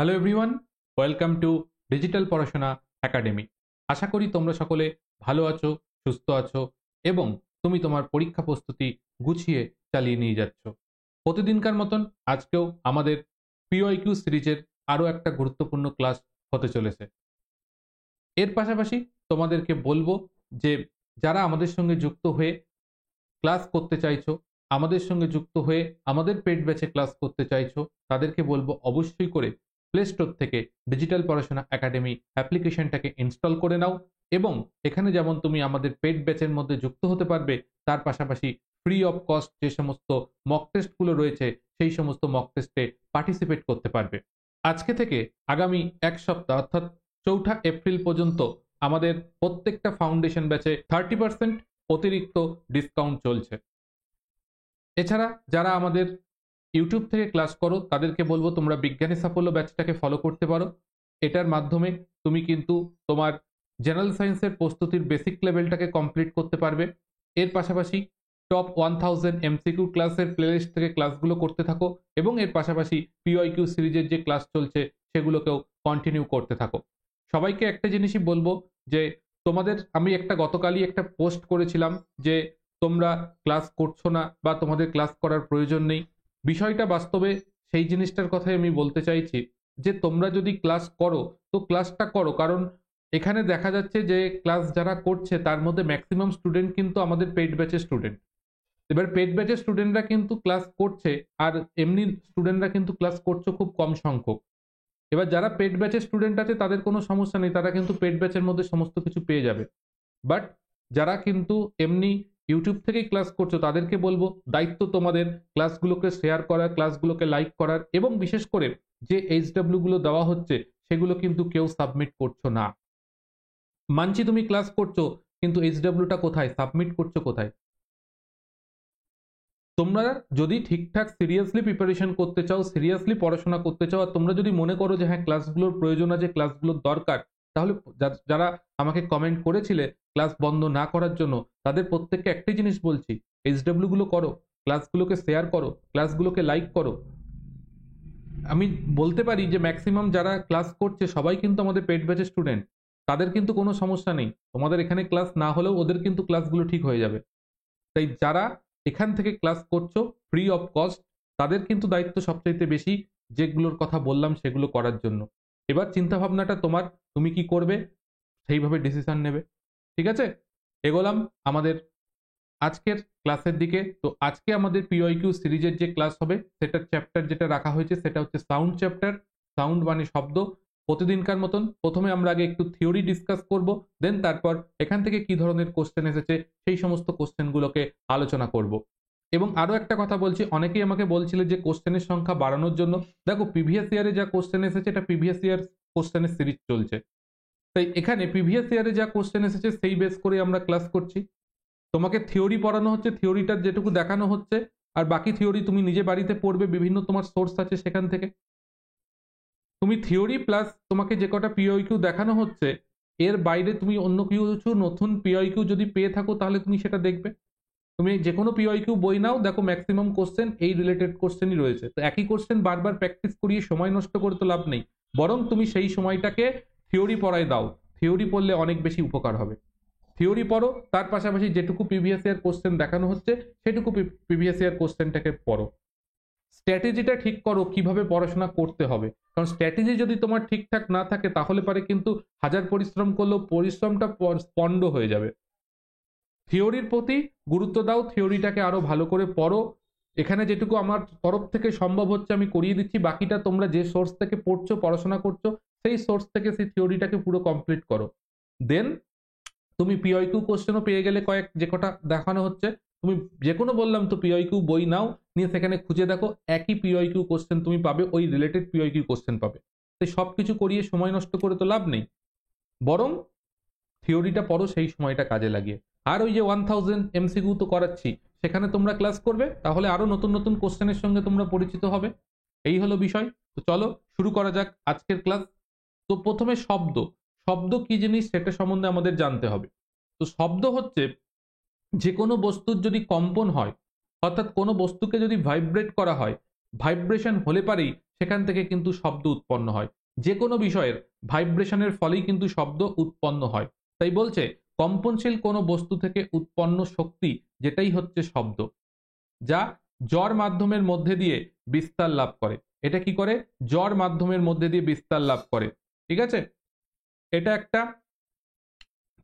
Hello everyone, welcome to digital পড়াশোনা academy. আশা করি তোমরা সকলে ভালো আছো, সুস্থ আছো এবং তুমি তোমার পরীক্ষা প্রস্তুতি গুছিয়ে চালিয়ে নিয়ে যাচ্ছ। প্রতিদিনকার মতন আজকেও আমাদের পিওআইকিউ সিরিজের আরও একটা গুরুত্বপূর্ণ ক্লাস হতে চলেছে। এর পাশাপাশি তোমাদেরকে বলবো যে যারা আমাদের সঙ্গে যুক্ত হয়ে ক্লাস করতে চাইছো, আমাদের সঙ্গে যুক্ত হয়ে আমাদের পেড ব্যাচে ক্লাস করতে চাইছো, তাদেরকে বলবো অবশ্যই করে প্লে স্টোর থেকে ডিজিটাল পড়াশোনা একাডেমি অ্যাপ্লিকেশনটাকে ইনস্টল করে নাও এবং এখানে যেমন তুমি আমাদের পেড ব্যাচের মধ্যে যুক্ত হতে পারবে, তার পাশাপাশি ফ্রি অফ কস্ট যে সমস্ত মক টেস্টগুলো রয়েছে সেই সমস্ত মক টেস্টে পার্টিসিপেট করতে পারবে। আজকে থেকে আগামী এক সপ্তাহ অর্থাৎ ৪ঠা এপ্রিল পর্যন্ত আমাদের প্রত্যেকটা ফাউন্ডেশন ব্যাচে 30% অতিরিক্ত ডিসকাউন্ট চলছে। এছাড়া যারা আমাদের ইউটিউব থেকে ক্লাস করো তাদেরকে বলবো তোমরা বিজ্ঞানী সাফল্য ব্যাচটাকে ফলো করতে পারো। এটার মাধ্যমে তুমি কিন্তু তোমার জেনারেল সায়েন্সের প্রস্তুতির বেসিক লেভেলটাকে কমপ্লিট করতে পারবে। এর পাশাপাশি টপ 1000 এমসিকিউ ক্লাসের প্লেলিস্ট থেকে ক্লাসগুলো করতে থাকো এবং এর পাশাপাশি পিওআইকিউ সিরিজের যে ক্লাস চলছে সেগুলোকেও কন্টিনিউ করতে থাকো। সবাইকে একটা জিনিসই বলবো যে তোমাদের আমি গতকালই একটা পোস্ট করেছিলাম যে তোমরা ক্লাস করছো না বা তোমাদের ক্লাস করার প্রয়োজন নেই। বিষয়টা বাস্তবে সেই জিনিসটার কথাই আমি বলতে চাইছি যে তোমরা যদি ক্লাস করো তো ক্লাসটা করো, কারণ এখানে দেখা যাচ্ছে যে ক্লাস যারা করছে তার মধ্যে ম্যাক্সিমাম স্টুডেন্ট কিন্তু আমাদের পেইড ব্যাচের স্টুডেন্ট। এবার পেইড ব্যাচের স্টুডেন্টরা কিন্তু ক্লাস করছে আর এমনি স্টুডেন্টরা কিন্তু ক্লাস করছে খুব কম সংখ্যক। এবার যারা পেইড ব্যাচের স্টুডেন্ট আছে তাদের কোনো সমস্যা নেই, তারা কিন্তু পেইড ব্যাচের মধ্যে সমস্ত কিছু পেয়ে যাবে। বাট যারা কিন্তু এমনি ইউটিউব থেকেই ক্লাস করছো তাদেরকে বলবো দায়িত্ব তোমাদের ক্লাসগুলোকে শেয়ার করার, ক্লাসগুলোকে লাইক করার এবং বিশেষ করে যে এইচডব্লিউ গুলো দেওয়া হচ্ছে সেগুলো কিন্তু কেউ সাবমিট করছো না। মানছি তুমি ক্লাস করছো, কিন্তু এইচডব্লিউটা কোথায়, সাবমিট করছো কোথায়? তোমরা যদি ঠিকঠাক সিরিয়াসলি প্রিপারেশন করতে চাও, সিরিয়াসলি পড়াশোনা করতে চাও, আর তোমরা যদি মনে করো যে হ্যাঁ ক্লাসগুলোর প্রয়োজন আছে, ক্লাসগুলোর দরকার, তাহলে যারা আমাকে কমেন্ট করেছিলে ক্লাস বন্ধ না করার জন্য তাদের প্রত্যেককে একটাই জিনিস বলছি, এইচডব্লিউ গুলো করো, ক্লাসগুলোকে শেয়ার করো, ক্লাসগুলোকে লাইক করো। আমি বলতে পারি যে ম্যাক্সিমাম যারা ক্লাস করছে সবাই কিন্তু আমাদের পেড ব্যাচের স্টুডেন্ট, তাদের কিন্তু কোনো সমস্যা নেই। তোমাদের এখানে ক্লাস না হলেও ওদের কিন্তু ক্লাসগুলো ঠিক হয়ে যাবে। তাই যারা এখান থেকে ক্লাস করছো ফ্রি অফ কস্ট, তাদের কিন্তু দায়িত্ব সবচাইতে বেশি যেগুলোর কথা বললাম সেগুলো করার জন্য। এবার চিন্তা ভাবনাটা তোমার, তুমি কি করবে সেইভাবে ডিসিশন নেবে। ঠিক আছে, এগোলাম আমাদের আজকের ক্লাসের দিকে। তো আজকে আমাদের পিওআইকিউ সিরিজের যে ক্লাস হবে সেটার চ্যাপ্টার যেটা রাখা হয়েছে সেটা হচ্ছে সাউন্ড চ্যাপ্টার। সাউন্ড মানে শব্দ। প্রতিদিনকার মতন প্রথমে আমরা আগে একটু থিওরি ডিসকাস করব, দেন তারপর এখান থেকে কি ধরনের কোশ্চেন এসেছে সেই সমস্ত কোশ্চেনগুলোকে আলোচনা করব। এবং আরো একটা কথা বলছি, অনেকেই আমাকে বলছিল যে কোশ্চেনের সংখ্যা বাড়ানোর জন্য। দেখো প্রিভিয়াস ইয়ারে যা কোশ্চেন এসেছে এটা প্রিভিয়াস ইয়ার কোশ্চেনের সিরিজ চলছে, তাই এখানে প্রিভিয়াস ইয়ারে যা কোশ্চেন এসেছে সেই বেস করে আমরা ক্লাস করছি। তোমাকে থিওরি পড়ানো হচ্ছে, থিওরিটার যেটুকু দেখানো হচ্ছে, আর বাকি থিওরি তুমি নিজে বাড়িতে পড়বে, বিভিন্ন তোমার সোর্স আছে সেখান থেকে। তুমি থিওরি প্লাস তোমাকে যে কটা পিওইকিউ দেখানো হচ্ছে এর বাইরে তুমি অন্য কিছু নতুন পিওইকিউ যদি পেয়ে থাকো তাহলে তুমি সেটা দেখবে। তুমি যে কোনো পিওইকিউ বই নাও, দেখো ম্যাক্সিমাম কোশ্চেন এই রিলেটেড কোশ্চেনই রয়েছে। তো একই কোশ্চেন বারবার প্র্যাকটিস করিয়ে সময় নষ্ট করে তো লাভ নেই, বরং তুমি সেই সময়টাকে থিওরি পড়ায় দাও। থিওরি পড়লে অনেক বেশি উপকার হবে। থিওরি পড়ো, তার পাশাপাশি যেটুকু প্রিভিয়াস ইয়ার কোশ্চেন দেখানো হচ্ছে সেটুকু প্রিভিয়াস ইয়ার কোশ্চেনটাকে পড়ো। স্ট্র্যাটেজিটা ঠিক করো কিভাবে পড়াশোনা করতে হবে, কারণ স্ট্র্যাটেজি যদি তোমার ঠিকঠাক না থাকে তাহলে পারে কিন্তু হাজার পরিশ্রম করলেও পরিশ্রমটা পণ্ড হয়ে যাবে। থিওরির প্রতি গুরুত্ব দাও, থিওরিটাকে আরো ভালো করে পড়ো। এখানে যেটুকু আমার তরফ থেকে সম্ভব হচ্ছে আমি করিয়ে দিচ্ছি, বাকিটা তোমরা যে সোর্স থেকে পড়ছো পড়াশোনা করছো সেই সোর্স থেকে সেই থিওরিটাকে পুরো কমপ্লিট করো। দেন তুমি পিওইকিউ কোশ্চেনও পেয়ে গেলে, কয়েক যে কটা দেখানো হচ্ছে তুমি যে কোনো বললাম তো পিওইকিউ বই নাও, নিয়ে সেখানে খুঁজে দেখো একই পিওইকিউ কোশ্চেন তুমি পাবে, ওই রিলেটেড পিওইকিউ কোশ্চেন পাবে। তাই সবকিছু করিয়ে সময় নষ্ট করে তো লাভ নেই, বরং থিওরিটা পড়ো সেই সময়টা কাজে লাগিয়ে। আর ওই যে 1000 এমসিকিউ তো করাচ্ছি, সেখানে তোমরা ক্লাস করবে, তাহলে আরো নতুন নতুন কোশ্চেনের সঙ্গে তোমরা পরিচিত হবে। এই হলো বিষয়। তো চলো শুরু করা যাক আজকের ক্লাস। তো প্রথমে শব্দ, শব্দ কি জিনিস সেটা সম্বন্ধে আমাদের জানতে হবে। তো শব্দ হচ্ছে যে কোনো বস্তুর যদি কম্পন হয়, অর্থাৎ কোনো বস্তুকে যদি ভাইব্রেট করা হয়, ভাইব্রেশন হলে পারেই সেখান থেকে কিন্তু শব্দ উৎপন্ন হয়। যে কোনো বিষয়ের ভাইব্রেশনের ফলেই কিন্তু শব্দ উৎপন্ন হয়। তাই বলছে কম্পনশীল কোনো বস্তু থেকে উৎপন্ন শক্তি যেটাই হচ্ছে শব্দ, যা জ্বর মাধ্যমের মধ্যে দিয়ে বিস্তার লাভ করে। এটা কি করে? জ্বর মাধ্যমের মধ্যে দিয়ে বিস্তার লাভ করে। ঠিক আছে, এটা একটা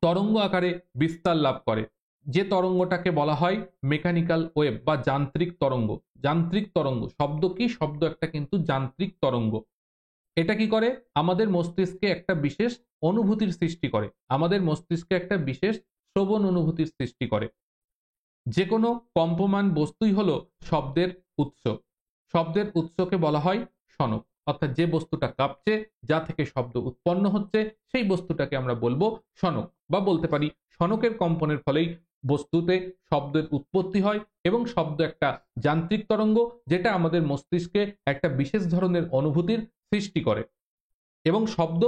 তরঙ্গ আকারে বিস্তার লাভ করে, যে তরঙ্গটাকে বলা হয় মেকানিক্যাল ওয়েভ বা যান্ত্রিক তরঙ্গ। যান্ত্রিক তরঙ্গ শব্দ কি? শব্দ একটা কিন্তু যান্ত্রিক তরঙ্গ। এটা কি করে? আমাদের মস্তিষ্কে একটা বিশেষ অনুভূতির সৃষ্টি করে, আমাদের মস্তিষ্কে একটা বিশেষ শ্রবণ অনুভূতির সৃষ্টি করে। যে কোনো কম্পমান বস্তুই হলো শব্দের উৎস। শব্দের উৎসকে বলা হয় সনক, অর্থাৎ যে বস্তুটা কাঁপছে, যা থেকে শব্দ উৎপন্ন হচ্ছে, সেই বস্তুটাকে আমরা বলবো সনক, বা বলতে পারি সনকের কম্পনের ফলেই বস্তুতে শব্দের উৎপত্তি হয় এবং শব্দ একটা যান্ত্রিক তরঙ্গ, যেটা আমাদের মস্তিষ্কে একটা বিশেষ ধরনের অনুভূতির সৃষ্টি করে। এবং শব্দ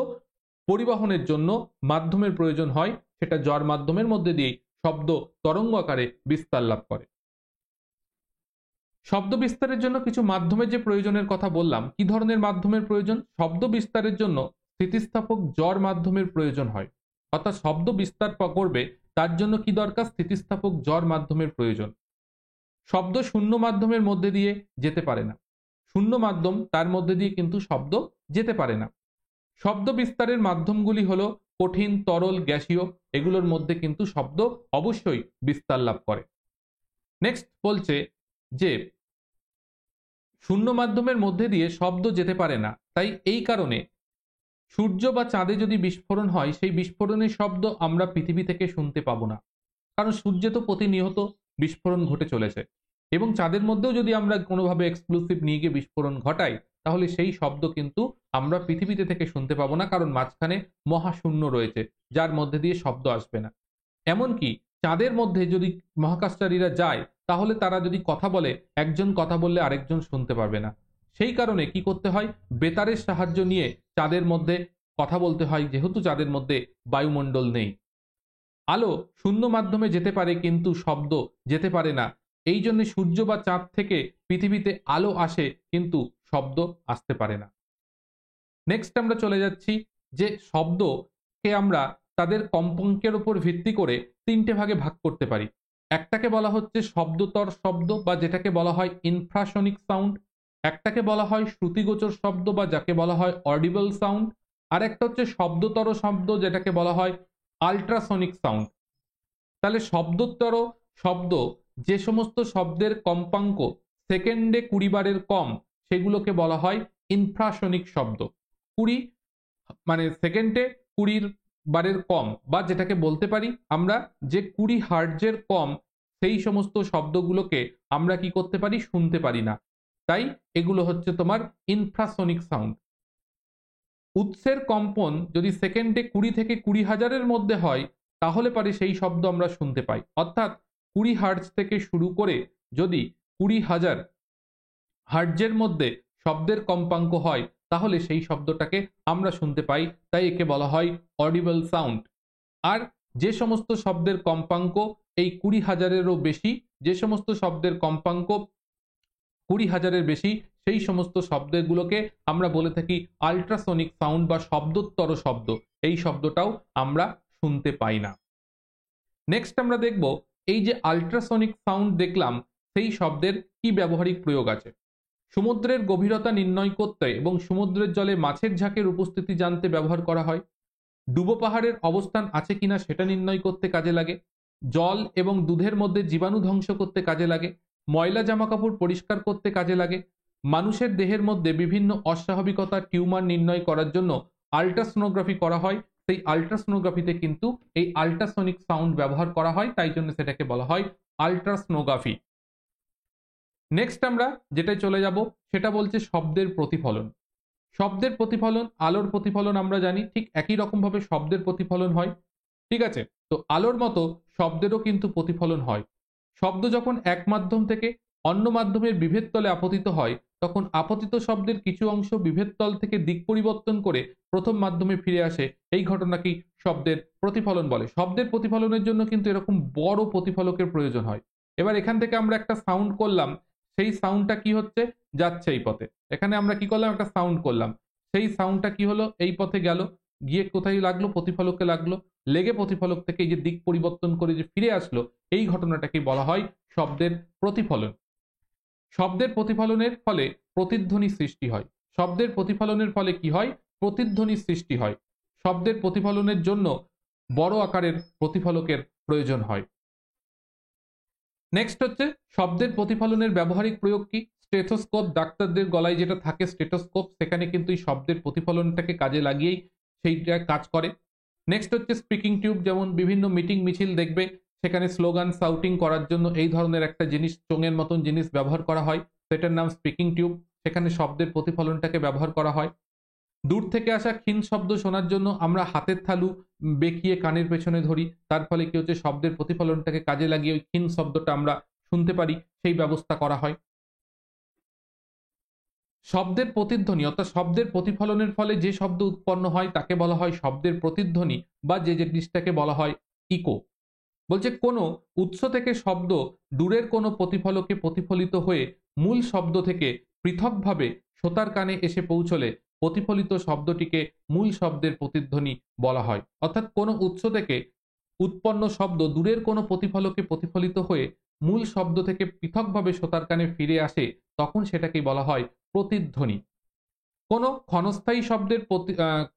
পরিবহনের জন্য মাধ্যমের প্রয়োজন হয়, সেটা জ্বর মাধ্যমের মধ্যে দিয়েই শব্দ তরঙ্গ আকারে বিস্তার লাভ করে। শব্দ বিস্তারের জন্য কিছু মাধ্যমের যে প্রয়োজনের কথা বললাম, কি ধরনের মাধ্যমের প্রয়োজন? শব্দ বিস্তারের জন্য স্থিতিস্থাপক জ্বর মাধ্যমের প্রয়োজন হয়। অর্থাৎ শব্দ বিস্তার করবে তার জন্য কি দরকার? স্থিতিস্থাপক জ্বর মাধ্যমের প্রয়োজন। শব্দ শূন্য মাধ্যমের মধ্যে দিয়ে যেতে পারে না। শূন্য মাধ্যম, তার মধ্যে দিয়ে কিন্তু শব্দ যেতে পারে না। শব্দ বিস্তারের মাধ্যমগুলি হলো কঠিন, তরল, গ্যাসীয়। এগুলোর মধ্যে কিন্তু শব্দ অবশ্যই বিস্তার লাভ করে। নেক্সট বলছে যে শূন্য মাধ্যমের মধ্যে দিয়ে শব্দ যেতে পারে না, তাই এই কারণে সূর্য বা চাঁদে যদি বিস্ফোরণ হয়, সেই বিস্ফোরণের শব্দ আমরা পৃথিবী থেকে শুনতে পাবো না, কারণ সূর্যে তো প্রতিনিয়ত বিস্ফোরণ ঘটে চলেছে। এবং চাঁদের মধ্যেও যদি আমরা কোনোভাবে এক্সক্লুসিভ নিয়ে গিয়ে বিস্ফোরণ ঘটাই, তাহলে সেই শব্দ কিন্তু আমরা পৃথিবীতে থেকে শুনতে পাবো না, কারণ মাঝখানে মহাশূন্য রয়েছে, যার মধ্যে দিয়ে শব্দ আসবে না। এমনকি চাঁদের মধ্যে যদি মহাকাশচারীরা যায়, তাহলে তারা যদি কথা বলে, একজন কথা বললে আরেকজন শুনতে পারবে না। সেই কারণে কি করতে হয়? বেতারের সাহায্য নিয়ে চাঁদের মধ্যে কথা বলতে হয়, যেহেতু চাঁদের মধ্যে বায়ুমণ্ডল নেই। আলো শূন্য মাধ্যমে যেতে পারে, কিন্তু শব্দ যেতে পারে না। এই জন্য সূর্য বা চাঁদ থেকে পৃথিবীতে আলো আসে, কিন্তু শব্দ আসতে পারে না। নেক্সট আমরা চলে যাচ্ছি যে শব্দকে আমরা তাদের কম্পাঙ্কের উপর ভিত্তি করে তিনটে ভাগে ভাগ করতে পারি। একটাকে বলা হচ্ছে শব্দতর শব্দ, বা যেটাকে বলা হয় ইনফ্রাসনিক সাউন্ড। একটাকে বলা হয় শ্রুতিগোচর শব্দ, বা যাকে বলা হয় অডিবল সাউন্ড। আর একটা হচ্ছে শব্দতর শব্দ, যেটাকে বলা হয় আল্ট্রাসনিক সাউন্ড। তাহলে শব্দতর শব্দ, যে সমস্ত শব্দের কম্পাঙ্ক সেকেন্ডে 20 বারের কম, সেগুলোকে বলা হয় ইনফ্রাসনিক শব্দ। 20 মানে সেকেন্ডে 20 বারের কম, বা যেটাকে বলতে পারি আমরা যে 20 হার্টজের কম, সেই সমস্ত শব্দগুলোকে আমরা কি করতে পারি? শুনতে পারি না। তাই এগুলো হচ্ছে তোমার ইনফ্রাসনিক সাউন্ড। উৎসের কম্পন যদি সেকেন্ডে 20 থেকে 20,000-এর মধ্যে হয়, তাহলে পারে সেই শব্দ আমরা শুনতে পাই। অর্থাৎ 20 হার্টজ থেকে শুরু করে যদি 20,000 হার্টজের মধ্যে শব্দের কম্পাঙ্ক হয়, তাহলে সেই শব্দটাকে আমরা শুনতে পাই। তাই একে বলা হয় অডিবল সাউন্ড। আর যে সমস্ত শব্দের কম্পাঙ্ক এই 20,000-এরও বেশি, যে সমস্ত শব্দের কম্পাঙ্ক 20,000-এর বেশি, সেই সমস্ত শব্দগুলোকে আমরা বলে থাকি আল্ট্রাসনিক সাউন্ড বা শব্দোত্তর শব্দ। এই শব্দটাও আমরা শুনতে পাই না। নেক্সট আমরা দেখব এই যে আল্ট্রাসনিক সাউন্ড দেখলাম, সেই শব্দের কি ব্যবহারিক প্রয়োগ আছে। সমুদ্রের গভীরতা নির্ণয় করতে এবং সমুদ্রের জলে মাছের ঝাঁকের উপস্থিতি জানতে ব্যবহার করা হয়। ডুবো পাহাড়ের অবস্থান আছে কিনা সেটা নির্ণয় করতে কাজে লাগে। জল এবং দুধের মধ্যে জীবাণু ধ্বংস করতে কাজে লাগে। ময়লা জামাকাপড় পরিষ্কার করতে কাজে লাগে। মানুষের দেহের মধ্যে বিভিন্ন অস্বাভাবিকতা, টিউমার নির্ণয় করার জন্য আল্ট্রাসোনোগ্রাফি করা হয়। সেই আল্ট্রাসোনোগ্রাফিতে কিন্তু এই আল্ট্রাসনিক সাউন্ড ব্যবহার করা হয়, তাই জন্য সেটাকে বলা হয় আল্ট্রাসোনোগ্রাফি। নেক্সট আমরা যেটাই চলে যাব, সেটা বলছে শব্দের প্রতিফলন। শব্দের প্রতিফলন, আলোর প্রতিফলন আমরা জানি, ঠিক একই রকম ভাবে শব্দের প্রতিফলন হয়। ঠিক আছে, তো আলোর মতো শব্দেরও কিন্তু প্রতিফলন হয়। শব্দ যখন এক মাধ্যম থেকে অন্য মাধ্যমের বিভেদ তলে আপতিত হয়, তখন আপতিত শব্দের কিছু অংশ বিভেদ তল থেকে দিক পরিবর্তন করে প্রথম মাধ্যমে ফিরে আসে। এই ঘটনাকেই শব্দের প্রতিফলন বলে। শব্দের প্রতিফলনের জন্য কিন্তু এরকম বড় প্রতিফলকের প্রয়োজন হয়। এবার এখান থেকে আমরা একটা সাউন্ড করলাম, সেই সাউন্ডটা কি হচ্ছে, যাচ্ছে এই পথে। এখানে আমরা কি করলাম, একটা সাউন্ড করলাম, সেই সাউন্ডটা কি হলো, এই পথে গেল, গিয়ে কোথায় লাগলো, প্রতিফলকে লাগলো, লেগে প্রতিফলক থেকে এই যে দিক পরিবর্তন করে যে ফিরে আসলো, এই ঘটনাটাকে বলা হয় শব্দের প্রতিফলন। শব্দের প্রতিফলনের ফলে প্রতিধ্বনি সৃষ্টি হয়। শব্দের প্রতিফলনের ফলে কি হয়, প্রতিধ্বনি সৃষ্টি হয়। শব্দের প্রতিফলনের জন্য বড় আকারের প্রতিফলকের প্রয়োজন হয়। নেক্সট হচ্ছে শব্দের প্রতিফলনের ব্যবহারিক প্রয়োগ কি। স্টেথোস্কোপ, ডাক্তারদের গলায় যেটা থাকে স্টেথোস্কোপ, সেখানে কিন্তু এই শব্দের প্রতিফলনটাকে কাজে লাগিয়েই সেইটা কাজ করে। নেক্সট হচ্ছে স্পিকিং টিউব, যেমন বিভিন্ন মিটিং মিছিল দেখবে সেখানে স্লোগান শাউটিং করার জন্য এই ধরনের একটা জিনিস, চোঙের মতন জিনিস ব্যবহার করা হয়, সেটার নাম স্পিকিং টিউব। সেখানে শব্দের প্রতিফলনটাকে ব্যবহার করা হয়। দূর থেকে আসা ক্ষীণ শব্দ শোনার জন্য আমরা হাতের তালু বেঁকিয়ে কানের পেছনে ধরি, তার ফলে কি হচ্ছে, শব্দের প্রতিফলনটাকে কাজে লাগিয়ে ওই ক্ষীণ শব্দটা আমরা শুনতে পারি, সেই ব্যবস্থা করা হয়। শব্দের প্রতিধ্বনি অর্থাৎ শব্দের প্রতিফলনের ফলে যে শব্দ উৎপন্ন হয় তাকে বলা হয় শব্দের প্রতিধ্বনি, বা যে জিনিসটাকে বলা হয় ইকো। বলছে কোনো উৎস থেকে শব্দ দূরের কোনো প্রতিফলকে প্রতিফলিত হয়ে মূল শব্দ থেকে পৃথকভাবে শ্রোতার কানে এসে পৌঁছলে প্রতিফলিত শব্দটিকে মূল শব্দের প্রতিধ্বনি বলা হয়। অর্থাৎ কোনো উৎস থেকে উৎপন্ন শব্দ দূরের কোনো প্রতিফলকে প্রতিফলিত হয়ে মূল শব্দ থেকে পৃথকভাবে শ্রোতার কানে ফিরে আসে, তখন সেটাকেই বলা হয় প্রতিধ্বনি। কোনো ক্ষণস্থায়ী শব্দের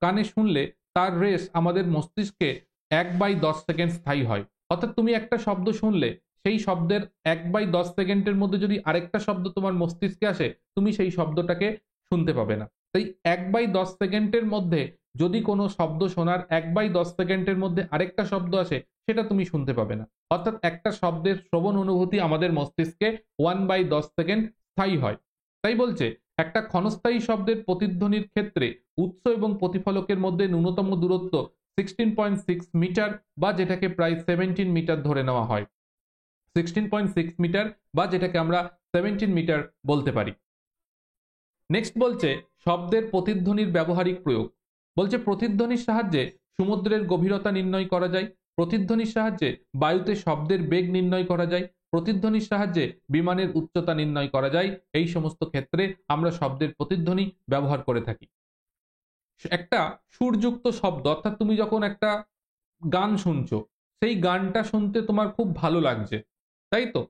কানে শুনলে তার রেশ আমাদের মস্তিষ্কে 1/10 সেকেন্ড স্থায়ী হয়। অর্থাৎ তুমি একটা শব্দ শুনলে, সেই শব্দের 1/10 সেকেন্ডের মধ্যে যদি আরেকটা শব্দ তোমার মস্তিষ্কে আসে, তুমি সেই শব্দটাকে শুনতে পাবে না। তাই 1/10 সেকেন্ডের মধ্যে যদি কোনো শব্দ শোনার 1/10 সেকেন্ডের মধ্যে আরেকটা শব্দ আসে, সেটা তুমি শুনতে পাবে না। অর্থাৎ একটা শব্দের শ্রবণ অনুভূতি আমাদের মস্তিষ্কে 1/10 সেকেন্ড স্থায়ী হয়। তাই বলছে একটা ক্ষণস্থায়ী শব্দের প্রতিধ্বনির ক্ষেত্রে উৎস এবং প্রতিফলকের মধ্যে ন্যূনতম দূরত্ব 16.6 মিটার, বা যেটাকে প্রায় 17 মিটার ধরে নেওয়া হয়। 16.6 মিটার, বা যেটাকে আমরা 17 মিটার বলতে পারি। নেক্সট বলছে শব্দের প্রতিধ্বনির ব্যবহারিক প্রয়োগ। বলছে প্রতিধ্বনির সাহায্যে সমুদ্রের গভীরতা নির্ণয় করা যায়, প্রতিধ্বনির সাহায্যে বায়ুতে শব্দের বেগ নির্ণয় করা যায়, প্রতিধ্বনির সাহায্যে বিমানের উচ্চতা নির্ণয় করা যায়। এই সমস্ত ক্ষেত্রে আমরা শব্দের প্রতিধ্বনি ব্যবহার করে থাকি। একটা সুরযুক্ত শব্দ, অর্থাৎ তুমি যখন একটা গান শুনছো, সেই গানটা শুনতে তোমার খুব ভালো লাগছে, তাই তো?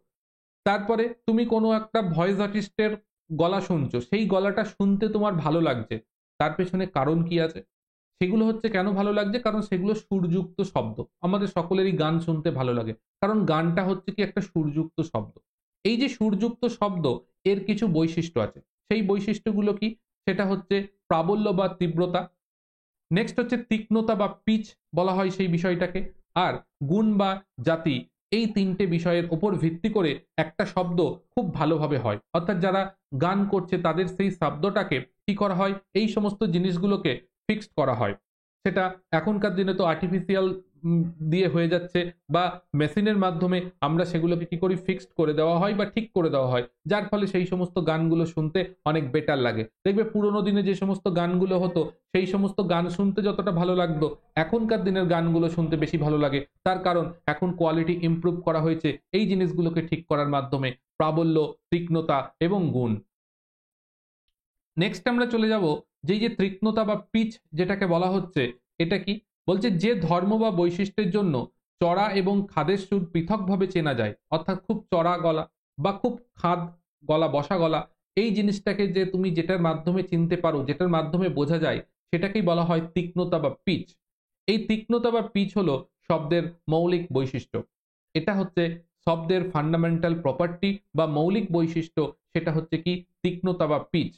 তারপরে তুমি কোনো একটা ভয়েস আর্টিস্টের গলা শুনছো, সেই গলাটা শুনতে তোমার ভালো লাগছে, তার পেছনে কারণ কি আছে? সেগুলো হচ্ছে কেন ভালো লাগছে, কারণ সেগুলো সুরযুক্ত শব্দ। আমাদের সকলেরই গান শুনতে ভালো লাগে, কারণ গানটা হচ্ছে কি একটা সুরযুক্ত শব্দ। এই যে সুরযুক্ত শব্দ, এর কিছু বৈশিষ্ট্য আছে। সেই বৈশিষ্ট্যগুলো কি? সেটা হচ্ছে প্রাবল্য বা তীব্রতা। নেক্সট হচ্ছে তীক্ষ্ণতা বা পিচ বলা হয় সেই বিষয়টাকে। আর গুণ বা জাতি, এই তিনটে বিষয়ের উপর ভিত্তি করে একটা শব্দ খুব ভালোভাবে হয়। অর্থাৎ যারা গান করছে তাদের সেই শব্দটাকে কি করা হয়, এই সমস্ত জিনিসগুলোকে ফিক্সড করা হয়। সেটা এখনকার দিনে তো আর্টিফিশিয়াল দিয়ে হয়ে যাচ্ছে, বা মেশিনের মাধ্যমে আমরা সেগুলোকে কি করি, ফিক্সড করে দেওয়া হয় বা ঠিক করে দেওয়া হয়, যার ফলে সেই সমস্ত গানগুলো শুনতে অনেক বেটার লাগে। দেখবে পুরোনো দিনে যে সমস্ত গানগুলো হতো, সেই সমস্ত গান শুনতে যতটা ভালো লাগতো, এখনকার দিনের গানগুলো শুনতে বেশি ভালো লাগে। তার কারণ এখন কোয়ালিটি ইমপ্রুভ করা হয়েছে এই জিনিসগুলোকে ঠিক করার মাধ্যমে, প্রাবল্য, তীক্ষ্ণতা এবং গুণ। নেক্সট আমরা চলে যাব যে তীক্ষ্ণতা বা পিচ যেটাকে বলা হচ্ছে, এটা কি? বলছে যে ধর্ম বা বৈশিষ্ট্যের জন্য চড়া এবং খাদের সুর পৃথকভাবে চেনা যায়, অর্থাৎ খুব চড়া গলা বা খুব খাদ গলা, বসা গলা, এই জিনিসটাকে যে তুমি যেটার মাধ্যমে চিনতে পারো, যেটার মাধ্যমে বোঝা যায়, সেটাকেই বলা হয় তীক্ষ্ণতা বা পিচ। এই তীক্ষ্ণতা বা পিচ হলো শব্দের মৌলিক বৈশিষ্ট্য। এটা হচ্ছে শব্দের ফান্ডামেন্টাল প্রপার্টি বা মৌলিক বৈশিষ্ট্য, সেটা হচ্ছে কি, তীক্ষ্ণতা বা পিচ।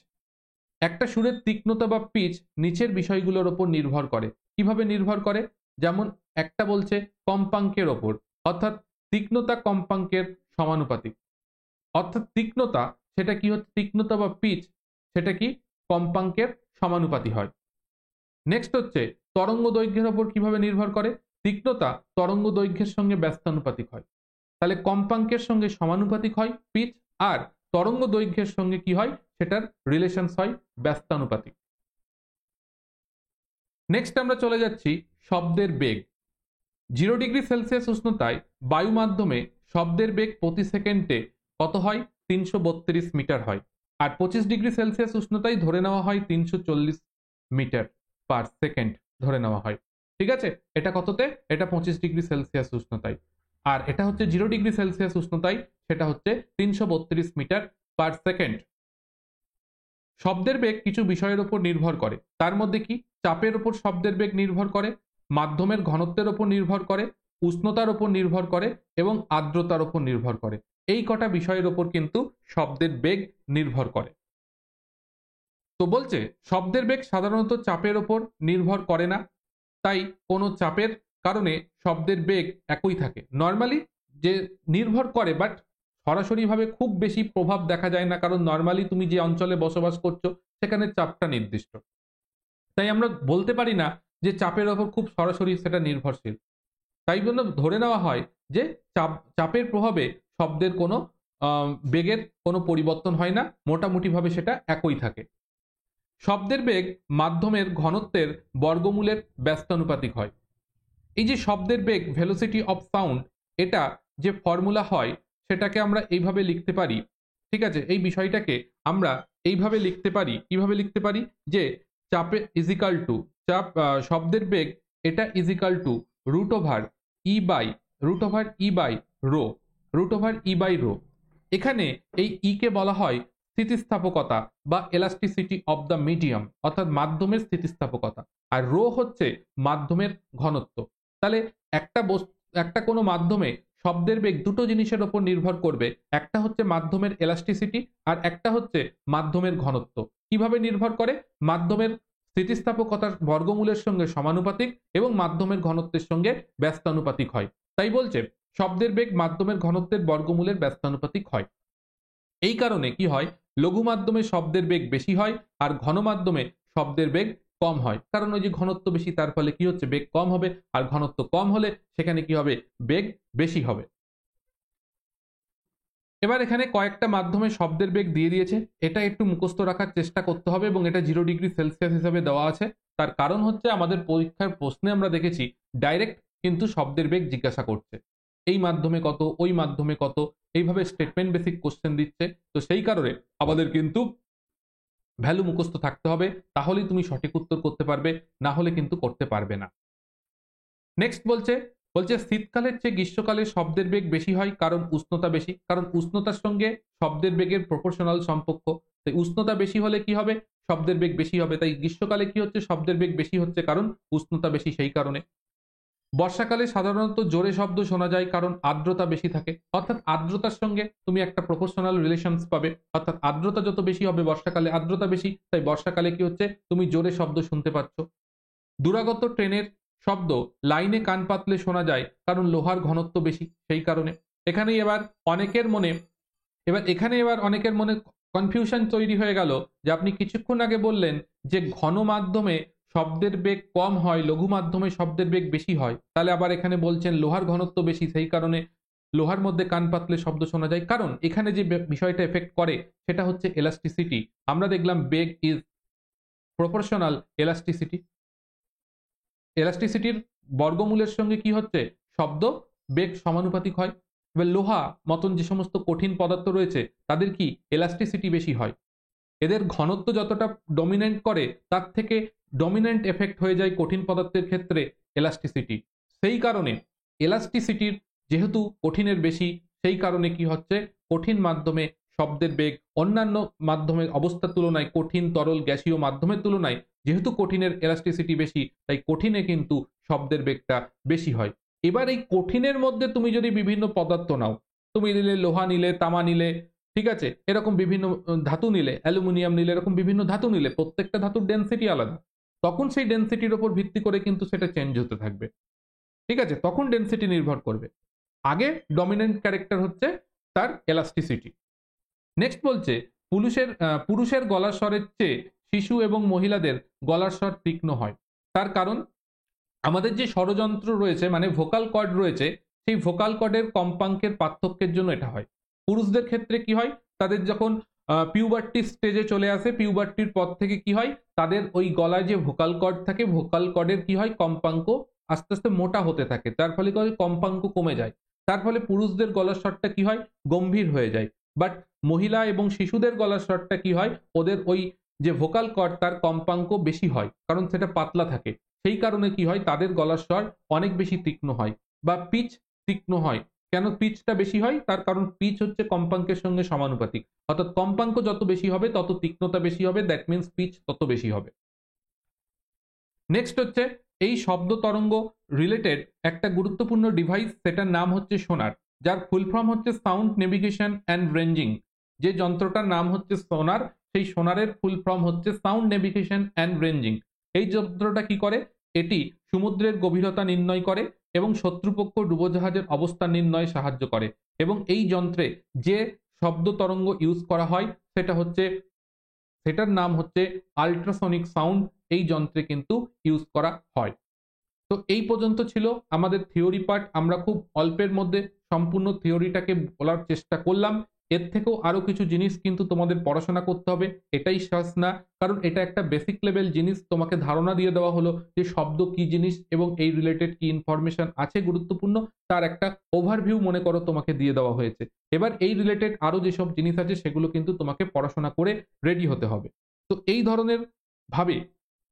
একটা সুরের তীক্ষ্ণতা বা পিচ নিচের বিষয়গুলোর উপর নির্ভর করে। কিভাবে নির্ভর করে? যেমন একটা বলছে কম্পাঙ্কের ওপর, অর্থাৎ তীক্ষ্ণতা কম্পাঙ্কের সমানুপাতিক। অর্থাৎ তীক্ষ্ণতা, সেটা কি হচ্ছে, তীক্ষ্ণতা বা পিচ সেটা কি কম্পাঙ্কের সমানুপাতি হয়। নেক্সট হচ্ছে তরঙ্গ দৈর্ঘ্যের ওপর কিভাবে নির্ভর করে? তীক্ষ্ণতা তরঙ্গ দৈর্ঘ্যের সঙ্গে ব্যস্তানুপাতিক হয়। তাহলে কম্পাঙ্কের সঙ্গে সমানুপাতিক হয় পিচ, আর তরঙ্গ দৈর্ঘ্যের সঙ্গে কি হয়, সেটার রিলেশনস হয় ব্যস্তানুপাতিক। নেক্সট আমরা চলে যাচ্ছি শব্দের বেগ। 0 ডিগ্রি সেলসিয়াস উষ্ণতায় বায়ু মাধ্যমে শব্দের বেগ প্রতি সেকেন্ডে কত হয়? 332 মিটার হয়। আর 25 ডিগ্রি সেলসিয়াস উষ্ণতায় ধরে নেওয়া হয় 340 মিটার পার সেকেন্ড ধরে নেওয়া হয়। ঠিক আছে, এটা কততে? এটা 25 ডিগ্রি সেলসিয়াস উষ্ণতায়। আর এটা হচ্ছে 0 ডিগ্রি সেলসিয়াস উষ্ণতায়, সেটা হচ্ছে 332 মিটার পার সেকেন্ড। শব্দের বেগ কিছু বিষয়ের উপর নির্ভর করে, তার মধ্যে কি? চাপের উপর শব্দের বেগ নির্ভর করে, মাধ্যমের ঘনত্বের উপর নির্ভর করে, উষ্ণতার উপর নির্ভর করে এবং আর্দ্রতার উপর নির্ভর করে। এই কটা বিষয়ের উপর কিন্তু শব্দের বেগ নির্ভর করে। তো বলছে শব্দের বেগ সাধারণত চাপের উপর নির্ভর করে না, তাই কোনো চাপের কারণে শব্দের বেগ একই থাকে। নর্মালি যে নির্ভর করে, বাট সরাসরিভাবে খুব বেশি প্রভাব দেখা যায় না, কারণ নর্মালি তুমি যে অঞ্চলে বসবাস করছো সেখানে চাপটা নির্দিষ্ট। তাই আমরা বলতে পারি না যে চাপের ওপর খুব সরাসরি সেটা নির্ভরশীল। তাই জন্য ধরে নেওয়া হয় যে চাপের প্রভাবে শব্দের কোনো বেগের কোনো পরিবর্তন হয় না, মোটামুটিভাবে সেটা একই থাকে। শব্দের বেগ মাধ্যমের ঘনত্বের বর্গমূলের ব্যস্তানুপাতিক হয়। এই যে শব্দের বেগ ভেলোসিটি অফ সাউন্ড, এটা যে ফর্মুলা হয় সেটাকে আমরা এইভাবে লিখতে পারি। ঠিক আছে, এই বিষয়টাকে আমরা এইভাবে লিখতে পারি। কিভাবে লিখতে পারি? যে চাপে ইজিক্যাল টু চাপ, শব্দের বেগ এটা is equal to root over E by rho, root over E by rho. এখানে এই ই কে বলা হয় স্থিতিস্থাপকতা বা এলাস্টিসিটি অফ দ্য মিডিয়াম, অর্থাৎ মাধ্যমের স্থিতিস্থাপকতা। আর রো হচ্ছে মাধ্যমের ঘনত্ব। তাহলে একটা কোনো মাধ্যমে শব্দের বেগ দুটো জিনিসের উপর নির্ভর করবে, একটা হচ্ছে মাধ্যমের এলাস্টিসিটি আর একটা হচ্ছে মাধ্যমের ঘনত্ব। কিভাবে নির্ভর করে? মাধ্যমের স্থিতিস্থাপকতার বর্গমূলের সঙ্গে সমানুপাতিক এবং মাধ্যমের ঘনত্বের সঙ্গে ব্যস্তানুপাতিক হয়। তাই বলছে শব্দের বেগ মাধ্যমের ঘনত্বের বর্গমূলের ব্যস্তানুপাতিক হয়। এই কারণে কি হয়, লঘু মাধ্যমে শব্দের বেগ বেশি হয় আর ঘন মাধ্যমে শব্দের বেগ কম হয়। কারণ ওই যে ঘনত্ব বেশি, তার ফলে কি হচ্ছে, বেগ কম হবে। আর ঘনত্ব কম হলে সেখানে কি হবে, বেগ বেশি হবে। এবার এখানে কয়েকটা মাধ্যমে শব্দের বেগ দিয়ে দিয়েছে, এটা একটু মুখস্থ রাখার চেষ্টা করতে হবে এবং এটা 0 ডিগ্রি সেলসিয়াস হিসাবে দেওয়া আছে। তার কারণ হচ্ছে আমাদের পরীক্ষার প্রশ্নে আমরা দেখেছি ডাইরেক্ট কিন্তু শব্দের বেগ জিজ্ঞাসা করছে, এই মাধ্যমে কত, ওই মাধ্যমে কত, এইভাবে স্টেটমেন্ট বেসিক কোশ্চেন দিচ্ছে। তো সেই কারণে আমাদের কিন্তু ভ্যালু মুখস্থ থাকতে হবে, তাহলেই তুমি সঠিক উত্তর করতে পারবে, না হলে কিন্তু করতে পারবে না। নেক্সট বলছে শীতকালের চেয়ে গ্রীষ্মকালে শব্দের বেগ বেশি হয়, কারণ উষ্ণতা বেশি। কারণ উষ্ণতার সঙ্গে শব্দের বেগের প্রপোর্শনাল সম্পর্ক। তাই উষ্ণতা বেশি হলে কি হবে, শব্দের বেগ বেশি হবে। তাই গ্রীষ্মকালে কি হচ্ছে, শব্দের বেগ বেশি হচ্ছে, কারণ উষ্ণতা বেশি, সেই কারণে। বর্ষাকালে সাধারণত জোরে শব্দ শোনা যায়, কারণ আর্দ্রতা বেশি থাকে। অর্থাৎ আর্দ্রতার সঙ্গে তুমি একটা প্রপোর্শনাল রিলেশনস পাবে, অর্থাৎ আর্দ্রতা যত বেশি হবে বর্ষাকালে আর্দ্রতা বেশি, তাই বর্ষাকালে কি হচ্ছে, তুমি জোরে শব্দ শুনতে পাচ্ছ। দূরাগত ট্রেনের শব্দ লাইনে কান পাতলে শোনা যায়, কারণ লোহার ঘনত্ব বেশি, সেই কারণে। এখানেই এবার অনেকের মনে কনফিউশন তৈরি হয়ে গেল যে আপনি কিছুক্ষণ আগে বললেন যে ঘন মাধ্যমে শব্দের বেগ কম হয়, লঘু মাধ্যমে শব্দের বেগ বেশি হয়। তাহলে আবার এখানে বলছেন লোহার ঘনত্ব বেশি, সেই কারণে লোহার মধ্যে কান পাতলে শব্দ শোনা যায়। কারণ এখানে যে বিষয়টা এফেক্ট করে সেটা হচ্ছে এলাস্টিসিটি। আমরা দেখলাম বেগ ইজ প্রপোর্শনাল এলাস্টিসিটি। এলাস্টিসিটির বর্গমূলের সঙ্গে কি হচ্ছে, শব্দ বেগ সমানুপাতিক হয়। এবার লোহা মতন যে সমস্ত কঠিন পদার্থ রয়েছে তাদের কি এলাস্টিসিটি বেশি হয়, এদের ঘনত্ব যতটা ডমিনেন্ট করে তার থেকে ডমিনেন্ট এফেক্ট হয়ে যায় কঠিন পদার্থের ক্ষেত্রে এলাস্টিসিটি। সেই কারণে এলাস্টিসিটির যেহেতু কঠিনের বেশি, সেই কারণে কি হচ্ছে, কঠিন মাধ্যমে শব্দের বেগ অন্যান্য মাধ্যমের অবস্থার তুলনায়, কঠিন তরল গ্যাসীয় মাধ্যমের তুলনায় যেহেতু কঠিনের এলাস্টিসিটি বেশি, তাই কঠিনে কিন্তু শব্দের বেগটা বেশি হয়। এবার এই কঠিনের মধ্যে তুমি যদি বিভিন্ন পদার্থ নাও, তুমি নিলে লোহা, নিলে তামা, নিলে ঠিক আছে, এরকম বিভিন্ন ধাতু নিলে, অ্যালুমিনিয়াম নিলে, এরকম বিভিন্ন ধাতু নিলে, প্রত্যেকটা ধাতুর ডেনসিটি আলাদা। তখন সেই ডেনসিটির উপর ভিত্তি করে কিন্তু সেটা চেঞ্জ হতে থাকবে। ঠিক আছে, তখন ডেনসিটি নির্ভর করবে। আগে ডমিনেন্ট ক্যারেক্টার হচ্ছে তার এলাস্টিসিটি। নেক্সট বলছে পুরুষের গলার স্বরের চেয়ে শিশু এবং মহিলাদের গলার স্বর তীক্ষ্ণ হয়। তার কারণ আমাদের যে স্বরযন্ত্র রয়েছে, মানে ভোকাল কর্ড রয়েছে, সেই ভোকাল কর্ডের কম্পাঙ্কের পার্থক্যের জন্য এটা হয়। পুরুষদের ক্ষেত্রে কি হয়, তাদের যখন পিউবার্টি স্টেজে চলে আসে, পিউবার্টির পর থেকে কি হয়, তাদের ওই গলায় যে ভোকাল কর্ড থাকে, ভোকাল কর্ডের কি হয়, কম্পাঙ্ক আস্তে আস্তে মোটা হতে থাকে, তার ফলে কি হয়, কম্পাঙ্ক কমে যায়। তার ফলে পুরুষদের গলার স্বরটা কি হয়, গম্ভীর হয়ে যায়। বাট মহিলা এবং শিশুদের গলার স্বরটা কি হয়, ওদের ওই যে ভোকাল কর্ড তার কম্পাঙ্ক বেশি হয়, কারণ সেটা পাতলা থাকে। সেই কারণে কি হয়, তাদের গলার স্বর অনেক বেশি তীক্ষ্ণ হয় বা পিচ তীক্ষ্ণ হয়। কেন পিচটা বেশি হয়? তার কারণ পিচ হচ্ছে কম্পাঙ্কের সঙ্গে সমানুপাতিক, অর্থাৎ কম্পাঙ্ক যত বেশি হবে তত তীক্ষ্ণতা বেশি হবে, দ্যাট মিন্স পিচ তত বেশি হবে। নেক্সট হচ্ছে এই শব্দ তরঙ্গ রিলেটেড একটা গুরুত্বপূর্ণ ডিভাইস, সেটার নাম হচ্ছে সোনার, যার ফুল ফর্ম হচ্ছে সাউন্ড নেভিগেশন অ্যান্ড রেঞ্জিং। যে যন্ত্রটার নাম হচ্ছে সোনার, সেই সোনারের ফুল ফর্ম হচ্ছে সাউন্ড নেভিগেশন অ্যান্ড রেঞ্জিং। এই যন্ত্রটা কি করে? এটি সমুদ্রের গভীরতা নির্ণয় করে এবং শত্রুপক্ষ ডুবোজাহাজের অবস্থান নির্ণয়ে সাহায্য করে। এবং এই যন্ত্রে যে শব্দ তরঙ্গ ইউজ করা হয় সেটার নাম হচ্ছে আল্ট্রাসনিক সাউন্ড। এই যন্ত্রে কিন্তু ইউজ করা হয়। তো এই পর্যন্ত ছিল আমাদের থিওরি পার্ট। আমরা খুব অল্পের মধ্যে সম্পূর্ণ থিওরিটাকে বলার চেষ্টা করলাম। এর থেকেও আরো কিছু জিনিস কিন্তু তোমাদের পড়াশোনা করতে হবে, এটাই শেষ না। কারণ এটা একটা বেসিক লেভেল জিনিস, তোমাকে ধারণা দিয়ে দেওয়া হলো যে শব্দ কি জিনিস এবং এই রিলেটেড কি ইনফরমেশন আছে গুরুত্বপূর্ণ, তার একটা ওভারভিউ মনে করো তোমাকে দিয়ে দেওয়া হয়েছে। এবার এই রিলেটেড আরো যেসব জিনিস আছে সেগুলো কিন্তু তোমাকে পড়াশোনা করে রেডি হতে হবে। তো এই ধরনের ভাবে,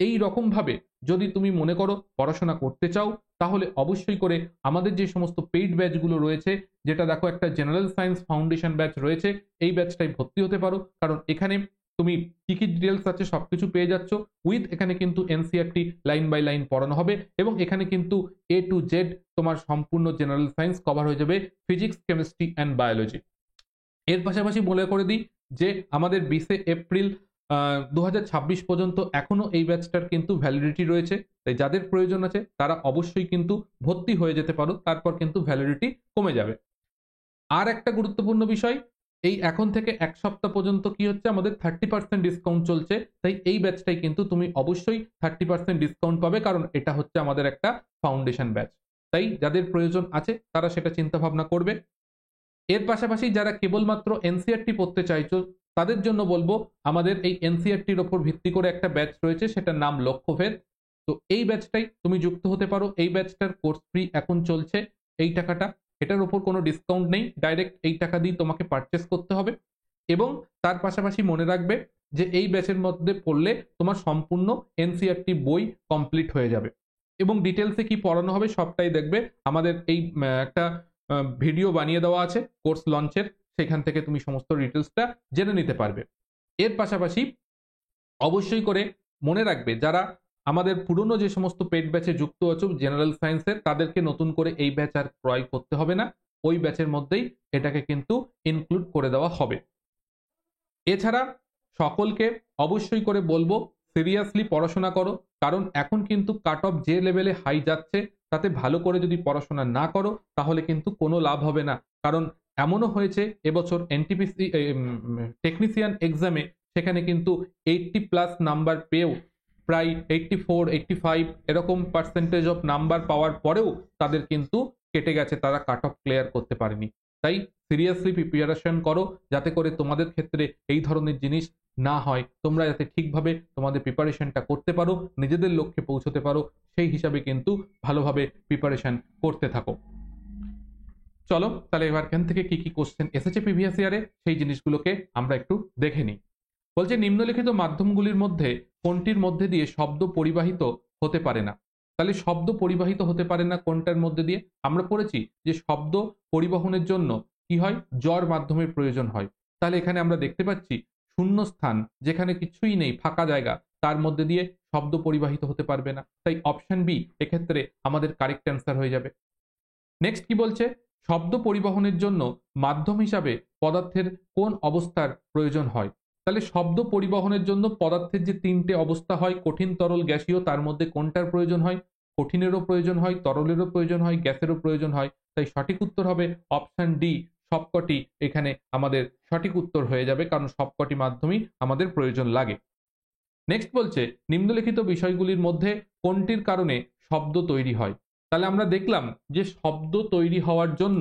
এই রকম ভাবে যদি তুমি মনে করো পড়াশোনা করতে চাও, তাহলে অবশ্যই করে আমাদের যে সমস্ত পেইড ব্যাচগুলো রয়েছে, যেটা দেখো একটা জেনারেল সায়েন্স ফাউন্ডেশন ব্যাচ রয়েছে, এই ব্যাচটাই ভর্তি হতে পারো। কারণ এখানে তুমি কি কি ডিটেলস আছে সবকিছু পেয়ে যাচ্ছ, উইথ এখানে কিন্তু এনসিইআরটি লাইন বাই লাইন পড়ানো হবে এবং এখানে কিন্তু A to Z তোমার সম্পূর্ণ জেনারেল সায়েন্স কভার হয়ে যাবে, ফিজিক্স, কেমিস্ট্রি অ্যান্ড বায়োলজি। এর পাশাপাশি বলে করে দিই যে আমাদের 20 এপ্রিল 2026 পর্যন্ত এখনো এই ব্যাচটার কিন্তু ভ্যালিডিটি রয়েছে। তাই যাদের প্রয়োজন আছে তারা অবশ্যই কিন্তু ভর্তি হয়ে যেতে পারো, তারপর কিন্তু ভ্যালিডিটি কমে যাবে। আর একটা গুরুত্বপূর্ণ বিষয়, এই এখন থেকে এক সপ্তাহ পর্যন্ত কি হচ্ছে, আমাদের 30% ডিসকাউন্ট চলছে। তাই এই ব্যাচটাই কিন্তু তুমি অবশ্যই 30% ডিসকাউন্ট পাবে, কারণ এটা হচ্ছে আমাদের একটা ফাউন্ডেশন ব্যাচ। তাই যাদের প্রয়োজন আছে তারা সেটা চিন্তা ভাবনা করবে। এর পাশাপাশি যারা কেবলমাত্র এনসিইআরটি পড়তে চাইছো, তাদের জন্য বলবো আমাদের এই এনসিইআরটির ওপর ভিত্তি করে একটা ব্যাচ রয়েছে, সেটার নাম লক্ষ্যভেদ। তো এই ব্যাচটাই তুমি যুক্ত হতে পারো। এই ব্যাচটার কোর্স ফি এখন চলছে এই টাকাটা, এটার ওপর কোনো ডিসকাউন্ট নেই, ডাইরেক্ট এই টাকা দিয়ে তোমাকে পারচেস করতে হবে। এবং তার পাশাপাশি মনে রাখবে যে এই ব্যাচের মধ্যে পড়লে তোমার সম্পূর্ণ এনসিইআরটি বই কমপ্লিট হয়ে যাবে এবং ডিটেলসে কি পড়ানো হবে সবটাই দেখবে আমাদের এই একটা ভিডিও বানিয়ে দেওয়া আছে কোর্স লঞ্চের, সেখান থেকে তুমি সমস্ত ডিটেলসটা জেনে নিতে পারবে। এর পাশাপাশি অবশ্যই করে মনে রাখবে, যারা আমাদের পুরনো যে সমস্ত পেড ব্যাচে যুক্ত আছো জেনারেল সায়েন্সের, তাদেরকে নতুন করে এই ব্যাচ আর ক্রয় করতে হবে না, ওই ব্যাচের মধ্যেই এটাকে কিন্তু ইনক্লুড করে দেওয়া হবে। এছাড়া সকলকে অবশ্যই করে বলবো সিরিয়াসলি পড়াশোনা করো, কারণ এখন কিন্তু কাট অফ যে লেভেলে হাই যাচ্ছে, তাতে ভালো করে যদি পড়াশোনা না করো তাহলে কিন্তু কোনো লাভ হবে না। কারণ এমনও হয়েছে এবছর এনটিপিসি টেকনিশিয়ান এক্সামে, সেখানে কিন্তু 80+ নাম্বার পেয়েও প্রায় 84, 85 এরকম পার্সেন্টেজ অফ নাম্বার পাওয়ার পরেও তাদের কিন্তু কেটে গেছে, তারা কাট অফ ক্লিয়ার করতে পারেনি। তাই সিরিয়াসলি প্রিপারেশন করো, যাতে করে তোমাদের ক্ষেত্রে এই ধরনের জিনিস না হয়, তোমরা যাতে ঠিকভাবে তোমাদের প্রিপারেশনটা করতে পারো, নিজেদের লক্ষ্যে পৌঁছতে পারো, সেই হিসাবে কিন্তু ভালোভাবে প্রিপারেশন করতে থাকো। চলো তাহলে এবার এখান থেকে কি কি কোশ্চেন এসেছে প্রিভিয়াস ইয়ারে সেই জিনিসগুলোকে আমরা একটু দেখে নিই। বলছে নিম্নলিখিত মাধ্যমগুলির মধ্যে কোনটির মধ্যে দিয়ে শব্দ পরিবাহিত হতে পারে না? তাহলে শব্দ পরিবাহিত হতে পারে না কোনটার মধ্যে দিয়ে? আমরা পড়েছি যে শব্দ পরিবহনের জন্য কি হয়, জ্বর মাধ্যমের প্রয়োজন হয়। তাহলে এখানে আমরা দেখতে পাচ্ছি শূন্য স্থান, যেখানে কিছুই নেই, ফাঁকা জায়গা, তার মধ্যে দিয়ে শব্দ পরিবাহিত হতে পারবে না। তাই অপশন বি এক্ষেত্রে আমাদের কারেক্ট অ্যান্সার হয়ে যাবে। নেক্সট কি বলছে, শব্দ পরিবহনের জন্য মাধ্যম হিসাবে পদার্থের কোন অবস্থার প্রয়োজন হয়? তাহলে শব্দ পরিবহনের জন্য পদার্থের যে তিনটে অবস্থা হয়, কঠিন, তরল, গ্যাসীয়, তার মধ্যে কোনটার প্রয়োজন হয়? কঠিনেরও প্রয়োজন হয়, তরলেরও প্রয়োজন হয়, গ্যাসেরও প্রয়োজন হয়। তাই সঠিক উত্তর হবে অপশন ডি, সবকটি এখানে আমাদের সঠিক উত্তর হয়ে যাবে, কারণ সবকটি মাধ্যমই আমাদের প্রয়োজন লাগে। নেক্সট বলছে নিম্নলিখিত বিষয়গুলির মধ্যে কোনটির কারণে শব্দ তৈরি হয়? তাহলে আমরা দেখলাম যে শব্দ তৈরি হওয়ার জন্য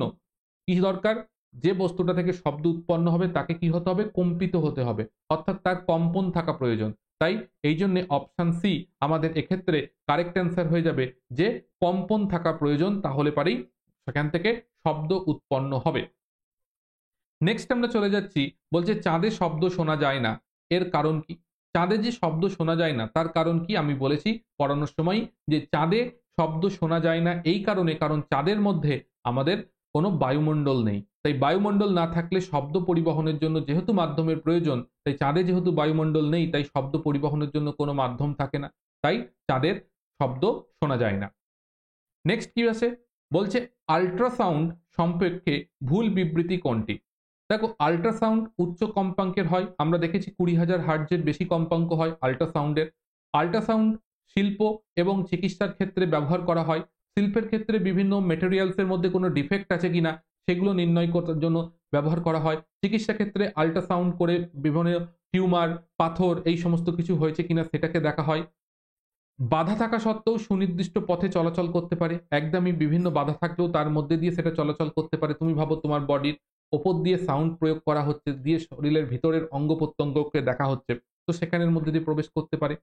কি দরকার, যে বস্তুটা থেকে শব্দ উৎপন্ন হবে তাকে কি হতে হবে, কম্পিত হতে হবে, অর্থাৎ তার কম্পন থাকা প্রয়োজন। তাই এই জন্য অপশন সি আমাদের এক্ষেত্রে কারেক্ট অ্যান্সার হয়ে যাবে, যে কম্পন থাকা প্রয়োজন, তাহলে পারেই সেখান থেকে শব্দ উৎপন্ন হবে। নেক্সট আমরা চলে যাচ্ছি, বলছে চাঁদে শব্দ শোনা যায় না, এর কারণ কি? চাঁদে যে শব্দ শোনা যায় না তার কারণ কি? আমি বলেছি পড়ানোর সময় যে চাঁদে শব্দ শোনা যায় না এই কারণে, কারণ চাঁদের মধ্যে আমাদের কোনো বায়ুমণ্ডল নেই। তাই বায়ুমণ্ডল না থাকলে শব্দ পরিবহনের জন্য যেহেতু মাধ্যমের প্রয়োজন, তাই চাঁদে যেহেতু বায়ুমণ্ডল নেই তাই শব্দ পরিবহনের জন্য কোনো মাধ্যম থাকে না, তাই চাঁদের শব্দ শোনা যায় না। নেক্সট কি আছে? বলছে আল্ট্রাসাউন্ড সম্পর্কে ভুল বিবৃতি কোনটি? দেখো, আল্ট্রাসাউন্ড উচ্চ কম্পাঙ্কের হয়, আমরা দেখেছি 20,000 হার্টজের বেশি কম্পাঙ্ক হয় আল্ট্রাসাউন্ডের। আল্ট্রাসাউন্ড শিল্প এবং চিকিৎসার ক্ষেত্রে ব্যবহার করা হয়। শিল্পের ক্ষেত্রে বিভিন্ন মেটেরিয়ালসের মধ্যে কোনো ডিফেক্ট আছে কিনা সেগুলো নির্ণয় করার জন্য ব্যবহার করা হয়। চিকিৎসা ক্ষেত্রে আল্ট্রাসাউন্ড করে বিভিন্ন টিউমার, পাথর এই সমস্ত কিছু হয়েছে কিনা সেটাকে দেখা হয়। বাধা থাকা সত্ত্বেও সুনির্দিষ্ট পথে চলাচল করতে পারে, একদমই বিভিন্ন বাধা থাকলেও তার মধ্যে দিয়ে সেটা চলাচল করতে পারে। তুমি ভাবো তোমার বডির ওপর দিয়ে সাউন্ড প্রয়োগ করা হচ্ছে, দিয়ে শরীরের ভিতরের অঙ্গ প্রত্যঙ্গকে দেখা হচ্ছে, তো সেখানের মধ্যে দিয়ে প্রবেশ করতে পারে।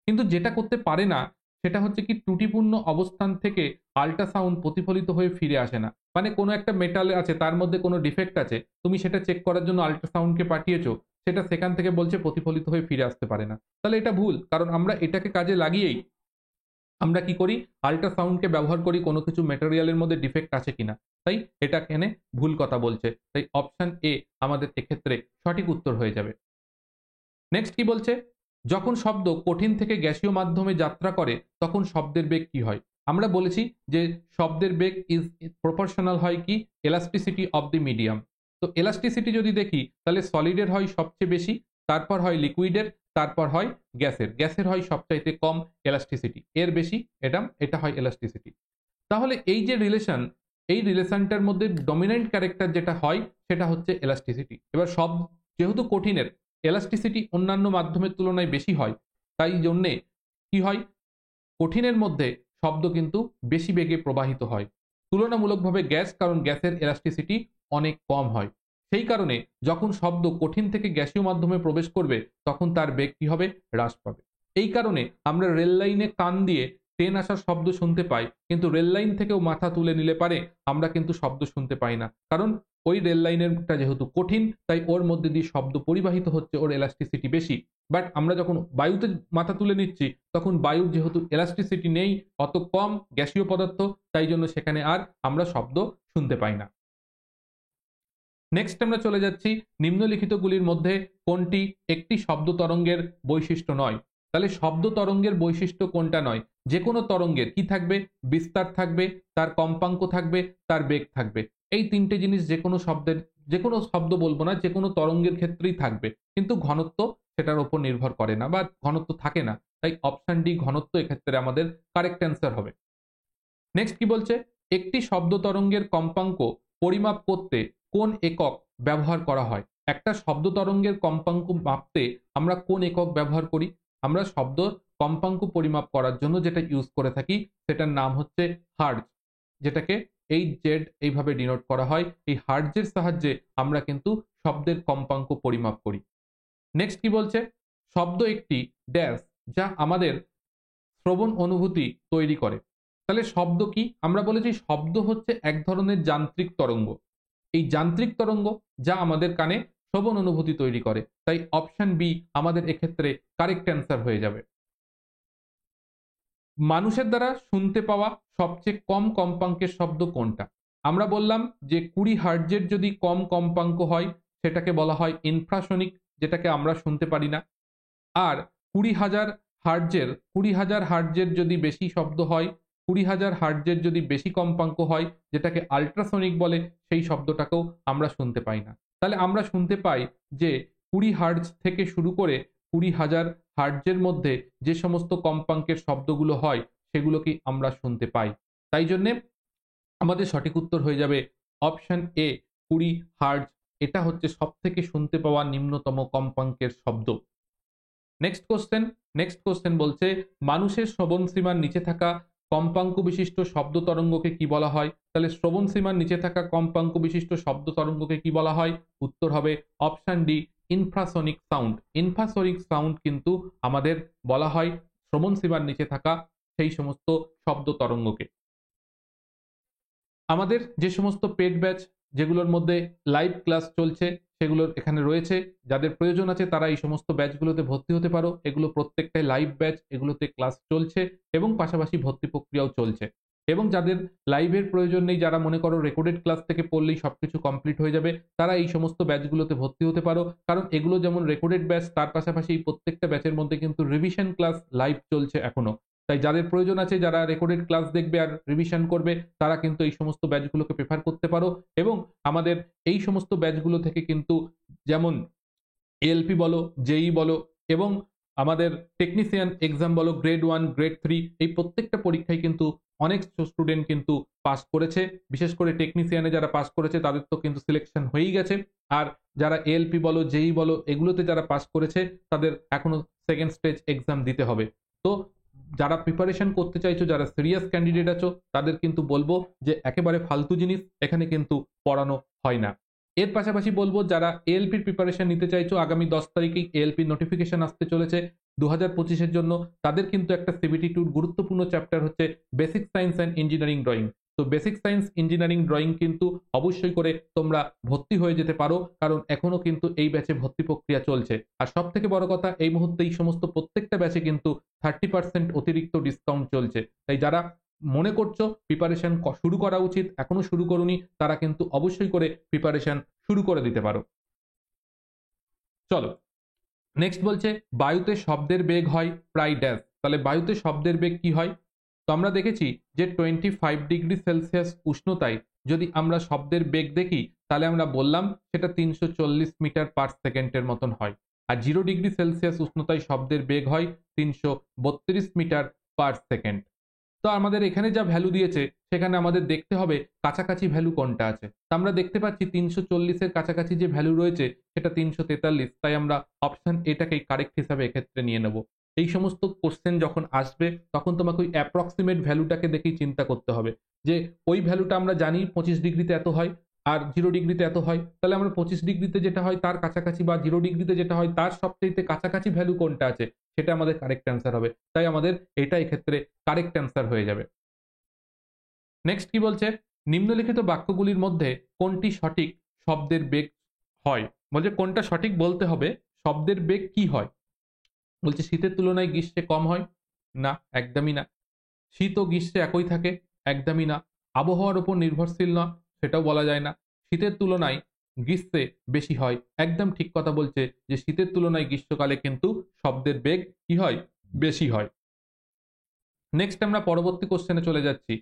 কিন্তু যেটা করতে পারে না সেটা হচ্ছে কি, ত্রুটিপূর্ণ অবস্থান থেকে আল্ট্রাসাউন্ড প্রতিফলিত হয়ে ফিরে আসে না। মানে কোনো একটা মেটাল আছে তার মধ্যে কোনো ডিফেক্ট আছে, তুমি সেটা চেক করার জন্য আল্ট্রাসাউন্ডকে পাঠিয়েছো, সেটা সেখান থেকে বলছে প্রতিফলিত হয়ে ফিরে আসতে পারে না। তাহলে এটা ভুল, কারণ আমরা এটাকে কাজে লাগিয়েই আমরা কি করি, আল্ট্রাসাউন্ডকে ব্যবহার করি কোনো কিছু ম্যাটেরিয়ালের মধ্যে ডিফেক্ট আছে কিনা। তাই এটা এখানে ভুল কথা বলছে, তাই অপশন এ আমাদের এক্ষেত্রে সঠিক উত্তর হয়ে যাবে। নেক্সট কি বলছে? যখন শব্দ কঠিন থেকে গ্যাসীয় মাধ্যমে যাত্রা করে তখন শব্দের বেগ কি হয়? আমরা বলেছি যে শব্দের বেগ ইজ প্রপোর্শনাল হয় কি, এলাস্টিসিটি অফ দি মিডিয়াম। তো এলাস্টিসিটি যদি দেখি তাহলে সলিডের হয় সবচেয়ে বেশি, তারপর হয় লিকুইডের, তারপর হয় গ্যাসের। গ্যাসের হয় সবচাইতে কম এলাস্টিসিটি, এর বেশি এটা হয় এলাস্টিসিটি। তাহলে এই যে রিলেশন, এই রিলেশনটার মধ্যে ডমিনেন্ট ক্যারেক্টার যেটা হয় সেটা হচ্ছে এলাস্টিসিটি। এবার সব যেহেতু কঠিনের এলাস্টিসিটি অন্যান্য মাধ্যমের তুলনায় বেশি হয়, তাই জন্যে কি হয়, কঠিনের মধ্যে শব্দ কিন্তু বেশি বেগে প্রবাহিত হয় তুলনামূলকভাবে গ্যাস, কারণ গ্যাসের এলাস্টিসিটি অনেক কম হয়। সেই কারণে যখন শব্দ কঠিন থেকে গ্যাসীয় মাধ্যমে প্রবেশ করবে তখন তার বেগ কি হবে, হ্রাস পাবে। এই কারণে আমরা রেল লাইনে কান দিয়ে ট্রেন আসার শব্দ শুনতে পাই, কিন্তু রেল লাইন থেকেও মাথা তুলে নিলে পারে আমরা কিন্তু শব্দ শুনতে পাই না, কারণ ওই রেল লাইনেরটা যেহেতু কঠিন তাই ওর মধ্যে দিয়ে শব্দ পরিবাহিত হচ্ছে, ওর এলাস্টিসিটি বেশি। বাট আমরা যখন বায়ুতে মাথা তুলে নিচ্ছি তখন বায়ুর যেহেতু এলাস্টিসিটি নেই, অত কম গ্যাসীয় পদার্থ, তাই জন্য সেখানে আর আমরা শব্দ শুনতে পাই না। নেক্সট আমরা চলে যাচ্ছি, নিম্নলিখিতগুলির মধ্যে কোনটি একটি শব্দ তরঙ্গের বৈশিষ্ট্য নয়? তাহলে শব্দ তরঙ্গের বৈশিষ্ট্য কোনটা নয়? যে কোনো তরঙ্গের কি থাকবে, বিস্তার থাকবে, তার কম্পাঙ্ক থাকবে, তার বেগ থাকবে। এই তিনটে জিনিস যে কোনো শব্দের, যে কোনো শব্দ বলবো না, যে কোনো তরঙ্গের ক্ষেত্রেই থাকবে, কিন্তু ঘনত্ব সেটার উপর নির্ভর করে না বা ঘনত্ব থাকে না। তাই অপশন ডি ঘনত্ব এক্ষেত্রে আমাদের কারেক্ট অ্যান্সার হবে। নেক্সট কি বলছে? একটি শব্দ তরঙ্গের কম্পাঙ্ক পরিমাপ করতে কোন একক ব্যবহার করা হয়? একটা শব্দ তরঙ্গের কম্পাঙ্ক মাপতে আমরা কোন একক ব্যবহার করি? আমরা শব্দ কম্পাঙ্ক পরিমাপ করার জন্য যেটা ইউজ করে থাকি সেটার নাম হচ্ছে হার্জ, যেটাকে HZ এইভাবে ডিনোট করা হয়। এই হার্জের সাহায্যে আমরা কিন্তু শব্দের কম্পাঙ্ক পরিমাপ করি। নেক্সট কি বলছে? শব্দ একটি ড্যাশ যা আমাদের শ্রবণ অনুভূতি তৈরি করে। তাহলে শব্দ কি? আমরা বলেছি শব্দ হচ্ছে এক ধরনের যান্ত্রিক তরঙ্গ। এই যান্ত্রিক তরঙ্গ যা আমাদের কানে শ্রবণ অনুভূতি তৈরি করে। তাই অপশন বি আমাদের এক্ষেত্রে কারেক্ট অ্যান্সার হয়ে যাবে। মানুষের দ্বারা শুনতে পাওয়া সবচেয়ে কম কম্পাঙ্কের শব্দ কোনটা? আমরা বললাম যে 20 হার্টজের যদি কম কম্পাঙ্ক হয় সেটাকে বলা হয় ইনফ্রাসনিক, যেটাকে আমরা শুনতে পারি না। আর 20,000 হার্টজের যদি বেশি শব্দ হয়, 20,000 হার্টজের যদি বেশি কম্পাঙ্ক হয়, যেটাকে আল্ট্রাসনিক বলে, সেই শব্দটাকেও আমরা শুনতে পাই না। তাহলে আমরা শুনতে পাই যে 20 হার্টজ থেকে শুরু করে 20,000 হার্টজের মধ্যে যে সমস্ত কম্পাঙ্কের শব্দগুলো হয় সেগুলোকেই আমরা শুনতে পাই। তাই জন্যে আমাদের সঠিক উত্তর হয়ে যাবে অপশন এ 20 হার্টজ। এটা হচ্ছে সব থেকে শুনতে পাওয়া নিম্নতম কম্পাঙ্কের শব্দ। নেক্সট কোশ্চেন বলছে, মানুষের শ্রবণ সীমার নিচে থাকা কম্পাঙ্ক বিশিষ্ট শব্দ তরঙ্গকে কি বলা হয়? তাহলে শ্রবণ সীমার নিচে থাকা কম্পাঙ্ক বিশিষ্ট শব্দ তরঙ্গকে কি বলা হয়? উত্তর হবে option D infrasonic sound. Infrasonic sound কিন্তু আমাদের বলা হয় শ্রবণ সীমার নিচে থাকা সেই সমস্ত শব্দ তরঙ্গকে। আমাদের যে সমস্ত পেট ব্যাচ যেগুলোর মধ্যে লাইভ ক্লাস চলছে সেগুলোর এখানে রয়েছে। যাদের প্রয়োজন আছে তারা এই সমস্ত ব্যাচগুলোতে ভর্তি হতে পারো। এগুলো প্রত্যেকটাই লাইভ ব্যাচ, এগুলোতে ক্লাস চলছে এবং পাশাপাশি ভর্তি প্রক্রিয়াও চলছে। এবং যাদের লাইভের প্রয়োজন নেই, যারা মনে করো রেকর্ডেড ক্লাস থেকে পড়লেই সবকিছু কমপ্লিট হয়ে যাবে, তারা এই সমস্ত ব্যাচগুলোতে ভর্তি হতে পারো। কারণ এগুলো যেমন রেকর্ডেড ব্যাচ, তার পাশাপাশি এই প্রত্যেকটা ব্যাচের মধ্যে কিন্তু রিভিশন ক্লাস লাইভ চলছে এখনো। তাই যাদের প্রয়োজন আছে, যারা রেকর্ডেড ক্লাস দেখবে আর রিভিশন করবে, তারা কিন্তু এই সমস্ত ব্যাচগুলোকে প্রেফার করতে পারো। এবং আমাদের এই সমস্ত ব্যাচগুলো থেকে কিন্তু যেমন এএলপি বলো, জেই বলো এবং আমাদের টেকনিশিয়ান এক্সাম বলো, গ্রেড 1 গ্রেড 3, এই প্রত্যেকটা পরীক্ষায় কিন্তু অনেক স্টুডেন্ট কিন্তু পাস করেছে। বিশেষ করে টেকনিশিয়ানে যারা পাস করেছে তাদের তো কিন্তু সিলেকশন হয়েই গেছে। আর যারা এএলপি বলো, জেই বলো, এগুলোতে যারা পাস করেছে তাদের এখনো সেকেন্ড স্টেজ এক্সাম দিতে হবে। তো যারা প্রিপারেশন করতে চাইছো, যারা সিরিয়াস ক্যান্ডিডেট আছো, তাদের কিন্তু বলবো যে একেবারে ফালতু জিনিস এখানে কিন্তু পড়ানো হয় না। এর পাশাপাশি বলবো, যারা এএলপির প্রিপারেশন নিতে চাইছো, আগামী 10 তারিখেই এএলপির নোটিফিকেশন আসতে চলেছে 2025-এর জন্য। তাদের কিন্তু একটা সিবিটি 2 গুরুত্বপূর্ণ চ্যাপ্টার হচ্ছে basic science and engineering drawing. তো বেসিক সায়েন্স ইঞ্জিনিয়ারিং ড্রয়িং কিন্তু অবশ্যই করে তোমরা ভর্তি হয়ে যেতে পারো, কারণ এখনো কিন্তু এই ব্যাচে ভর্তি প্রক্রিয়া চলছে। আর সব থেকে বড় কথা, এই মুহূর্তে এই সমস্ত প্রত্যেকটা ব্যাচে কিন্তু 30% অতিরিক্ত ডিসকাউন্ট চলছে। তাই যারা মনে করছো প্রিপারেশন শুরু করা উচিত, এখনো শুরু করোনি, তারা কিন্তু অবশ্যই করে প্রিপারেশন শুরু করে দিতে পারো। চলো নেক্সট বলছে, বায়ুতে শব্দের বেগ হয় প্রায় ড্যাশ। তাহলে বায়ুতে শব্দের বেগ কি হয়? তো আমরা দেখেছি যে 25°C উষ্ণতায় যদি আমরা শব্দের বেগ দেখি, তাহলে আমরা বললাম সেটা 340 মিটার পার সেকেন্ডের মতন হয়। আর 0°C উষ্ণতায় শব্দের বেগ হয় 332 মিটার পার সেকেন্ড। তো আমাদের এখানে যা ভ্যালু দিয়েছে সেখানে আমাদের দেখতে হবে কাছাকাছি ভ্যালু কোনটা আছে। তো আমরা দেখতে পাচ্ছি 340-এর কাছাকাছি যে ভ্যালু রয়েছে সেটা 343। তাই আমরা অপশন এটাকেই কারেক্ট হিসাবে এক্ষেত্রে নিয়ে নেব। এই সমস্ত কোশ্চেন যখন আসবে তখন তোমাকে ওই অ্যাপ্রক্সিমেট ভ্যালুটাকে দেখেই চিন্তা করতে হবে যে ওই ভ্যালুটা আমরা জানি 25°তে এত হয় আর 0°তে এত হয়, তাহলে আমরা 25°তে যেটা হয় তার কাছাকাছি বা 0°তে যেটা হয় তার সবচেয়ে কাছাকাছি ভ্যালু কোনটা আছে সেটা আমাদের কারেক্ট অ্যান্সার হবে। তাই আমাদের এটা এক্ষেত্রে কারেক্ট অ্যান্সার হয়ে যাবে। নেক্সট কি বলছে, নিম্নলিখিত বাক্যগুলির মধ্যে কোনটি সঠিক শব্দের বেগ হয়? বলছে কোনটা সঠিক বলতে হবে, শব্দের বেগ কি হয়? বলছে শীতের তুলনায় গ্রীষ্মে কম হয়, না একদমই না। শীত ও গ্রীষ্মে একই থাকে, একদমই না। আবহাওয়ার উপর নির্ভরশীল না, সেটাও বলা যায় না। শীতের তুলনায় গ্রীষ্মে বেশি হয়, একদম ঠিক কথা বলছে যে শীতের তুলনায় গ্রীষ্মকালে কিন্তু শব্দের বেগ কি হয়, বেশি হয়। নেক্সট আমরা পরবর্তী কোশ্চেনে চলে যাচ্ছি।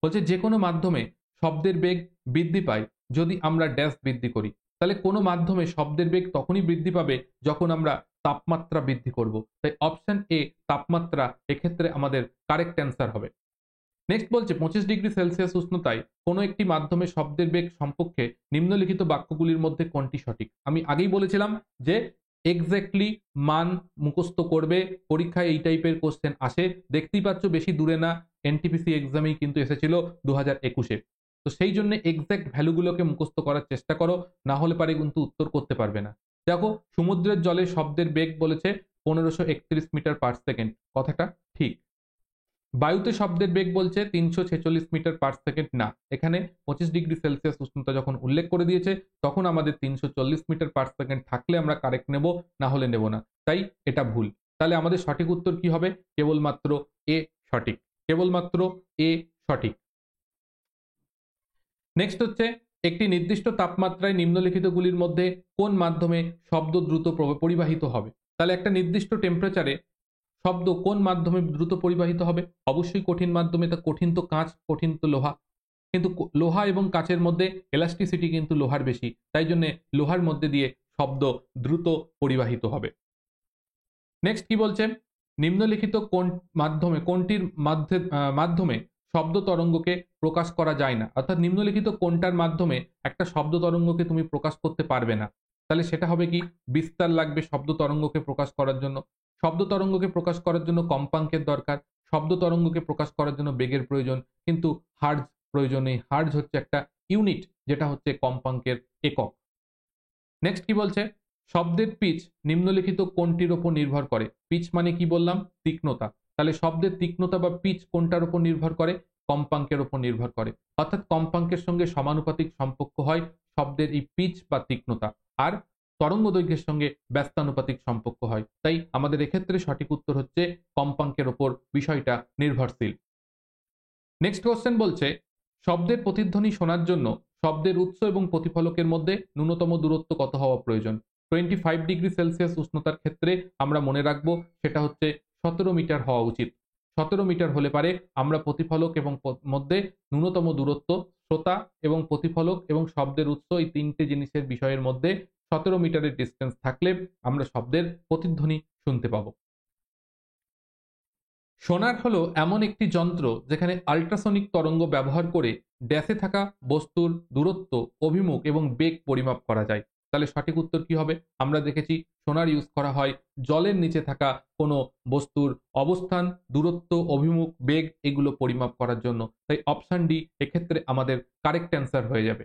বলছে যে কোনো মাধ্যমে শব্দের বেগ বৃদ্ধি পায় যদি আমরা ড্যাশ বৃদ্ধি করি। তাহলে কোনো মাধ্যমে শব্দের বেগ তখনই বৃদ্ধি পাবে যখন আমরা তাপমাত্রা বৃদ্ধি করব। তাই অপশন এ তাপমাত্রা এক্ষেত্রে আমাদের কারেক্ট অ্যান্সার হবে। নেক্সট বলছে 25°C উষ্ণতায় কোনো একটি মাধ্যমে শব্দের বেগ সম্পর্কে নিম্নলিখিত বাক্যগুলির মধ্যে কোনটি সঠিক? আমি আগেই বলেছিলাম যে এক্স্যাক্টলি মান মুখস্থ করবে, পরীক্ষায় এই টাইপের কোশ্চেন আসে। দেখতেই পাচ্ছ বেশি দূরে না, এনটিপিসি এক্সামেই কিন্তু এসেছিল 2021-এ। তো সেই জন্য এক্স্যাক্ট ভ্যালুগুলোকে মুখস্থ করার চেষ্টা করো, না হলে পারে কিন্তু উত্তর করতে পারবে না। দেখো সমুদ্রের জলে শব্দের বেগ বলেছে 1531 মিটার পার সেকেন্ড, কথাটা ঠিক। বায়ুতে শব্দের বেগ বলছে 346 মিটার পার সেকেন্ড, না। এখানে 25°C উষ্ণতা যখন উল্লেখ করে দিয়েছে তখন আমাদের 340 মিটার পার সেকেন্ড থাকলে আমরা কারেক্ট নেব, না হলে নেব না। তাই এটা ভুল। তাহলে আমাদের সঠিক উত্তর কি হবে? কেবলমাত্র এ সঠিক, কেবলমাত্র এ সঠিক। নেক্সট হচ্ছে, একটি নির্দিষ্ট তাপমাত্রায় নিম্নলিখিতগুলির মধ্যে কোন মাধ্যমে শব্দ দ্রুত পরিবাহিত হবে? তাহলে একটা নির্দিষ্ট টেম্পারেচারে শব্দ কোন মাধ্যমে দ্রুত পরিবাহিত হবে? অবশ্যই কঠিন মাধ্যমে। তা কঠিন তো কাঁচ, কঠিন তো লোহা। কিন্তু লোহা এবং কাঁচের মধ্যে এলাস্টিসিটি কিন্তু লোহার বেশি, তাই জন্য লোহার মধ্যে দিয়ে শব্দ দ্রুত পরিবাহিত হবে। নেক্সট কি বলছে, নিম্নলিখিত কোন মাধ্যমে কোনটির মাধ্যমে শব্দ তরঙ্গকে প্রকাশ করা যায় না? অর্থাৎ নিম্নলিখিত কোনটার মাধ্যমে একটা শব্দ তরঙ্গকে তুমি প্রকাশ করতে পারবে না? তাহলে সেটা হবে কি, বিস্তার লাগবে শব্দ তরঙ্গকে প্রকাশ করার জন্য। শব্দ তরঙ্গকে প্রকাশ করার জন্য কম্পাঙ্কের দরকার। শব্দ তরঙ্গকে প্রকাশ করার জন্য বেগের প্রয়োজন, কিন্তু হার্জ প্রয়োজন নেই। হার্জ হচ্ছে একটা ইউনিট, যেটা হচ্ছে কম্পাঙ্কের একক। নেক্সট কি বলছে, শব্দের পিচ নিম্নলিখিত কোনটির উপর নির্ভর করে? পিচ মানে কি বললাম? তীক্ষ্ণতা। তাহলে শব্দের তীক্ষ্ণতা বা পিচ কোনটার উপর নির্ভর করে? কম্পাঙ্কের উপর নির্ভর করে। অর্থাৎ কম্পাঙ্কের সঙ্গে সমানুপাতিক সম্পর্ক হয় শব্দের এই পিচ বা তীক্ষ্ণতা আর তরঙ্গ দৈর্ঘ্যের সঙ্গে ব্যস্তানুপাতিক সম্পর্ক হয়। তাই আমাদের এক্ষেত্রে সঠিক উত্তর হচ্ছে কম্পাঙ্কের ওপর বিষয়টা নির্ভরশীল। নেক্সট কোশ্চেন বলছে শব্দের প্রতিধ্বনি শোনার জন্য শব্দের উৎস এবং প্রতিফলকের মধ্যে ন্যূনতম দূরত্ব কত হওয়া প্রয়োজন। 25°C উষ্ণতার ক্ষেত্রে আমরা মনে রাখবো সেটা হচ্ছে 17 মিটার হওয়া উচিত। 17 মিটার হলে পারে আমরা প্রতিফলক এবং মধ্যে ন্যূনতম দূরত্ব, শ্রোতা এবং প্রতিফলক এবং শব্দের উৎস এই তিনটে জিনিসের বিষয়ের মধ্যে 17 মিটারের ডিস্টেন্স থাকলে আমরা শব্দের প্রতিধ্বনি শুনতে পাবো। সোনার হলো এমন একটি যন্ত্র যেখানে আল্ট্রাসনিক তরঙ্গ ব্যবহার করে ড্যাশে থাকা বস্তুর দূরত্ব, অভিমুখ এবং বেগ পরিমাপ করা যায়। তাহলে সঠিক উত্তর কি হবে? আমরা দেখেছি সোনার ইউজ করা হয় জলের নিচে থাকা কোনো বস্তুর অবস্থান, দূরত্ব, অভিমুখ, বেগ এগুলো পরিমাপ করার জন্য। তাই অপশন ডি এক্ষেত্রে আমাদের কারেক্ট অ্যান্সার হয়ে যাবে।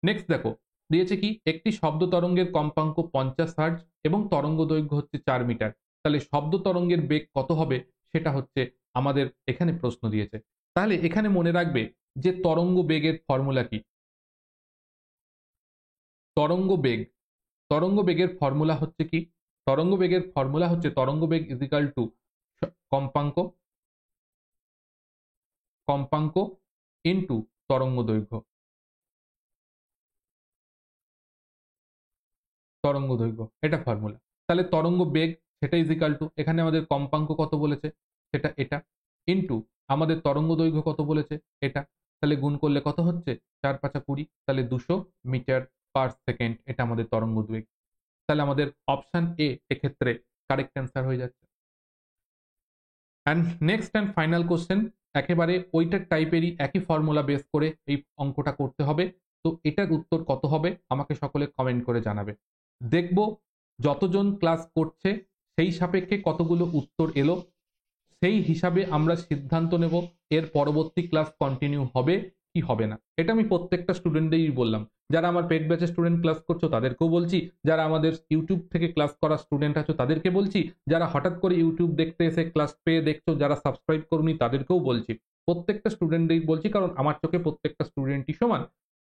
নেক্সট দেখো দিয়েছে কি একটি শব্দ তরঙ্গের কম্পাঙ্ক 50 হার্জ এবং তরঙ্গ দৈর্ঘ্য হচ্ছে 4 মিটার। তাহলে শব্দ তরঙ্গের বেগ কত হবে সেটা হচ্ছে আমাদের এখানে প্রশ্ন দিয়েছে। তাহলে এখানে মনে রাখবে যে তরঙ্গ বেগের ফর্মুলা কি। তরঙ্গ বেগের ফর্মুলা হচ্ছে কি? তরঙ্গ বেগের ফর্মুলা হচ্ছে তরঙ্গ বেগ ইজ ইকাল টু কম্পাঙ্ক ইনটু তরঙ্গ দৈর্ঘ্য। এটা ফর্মুলা। তাহলে তরঙ্গ বেগ সেটা ইজ ইকাল টু এখানে আমাদের কম্পাঙ্ক কত বলেছে সেটা এটা ইনটু আমাদের তরঙ্গ দৈর্ঘ্য কত বলেছে এটা। তাহলে গুণ করলে কত হচ্ছে 4 × 5 = 20, তাহলে 200 মিটার পার সেকেন্ড এটা আমাদের তরঙ্গ বেগ। তাহলে আমাদের অপশন এ এক্ষেত্রে কারেক্ট অ্যান্সার হয়ে যাচ্ছে। And next and final question একেবারে ওইটার টাইপেরই একই ফর্মুলা বেস করে এই অঙ্কটা করতে হবে। তো এটার উত্তর কত হবে আমাকে সকলে কমেন্ট করে জানাবে। দেখব যতজন ক্লাস করছে সেই সাপেক্ষে কতগুলো উত্তর এলো, সেই হিসাবে আমরা সিদ্ধান্ত নেব এর পরবর্তী ক্লাস কন্টিনিউ হবে কি হবে না। এটা আমি প্রত্যেকটা স্টুডেন্টদেরই বললাম। যারা আমার পেড ব্যাচের স্টুডেন্ট ক্লাস করছো তাদেরকেও বলছি, যারা আমাদের ইউটিউব থেকে ক্লাস করা স্টুডেন্ট আছো তাদেরকে বলছি, যারা হঠাৎ করে ইউটিউব দেখতে এসে ক্লাস পেয়ে দেখছো যারা সাবস্ক্রাইব করুনি তাদেরকেও বলছি। প্রত্যেকটা স্টুডেন্টদেরই বলছি কারণ আমার চোখে প্রত্যেকটা স্টুডেন্টই সমান।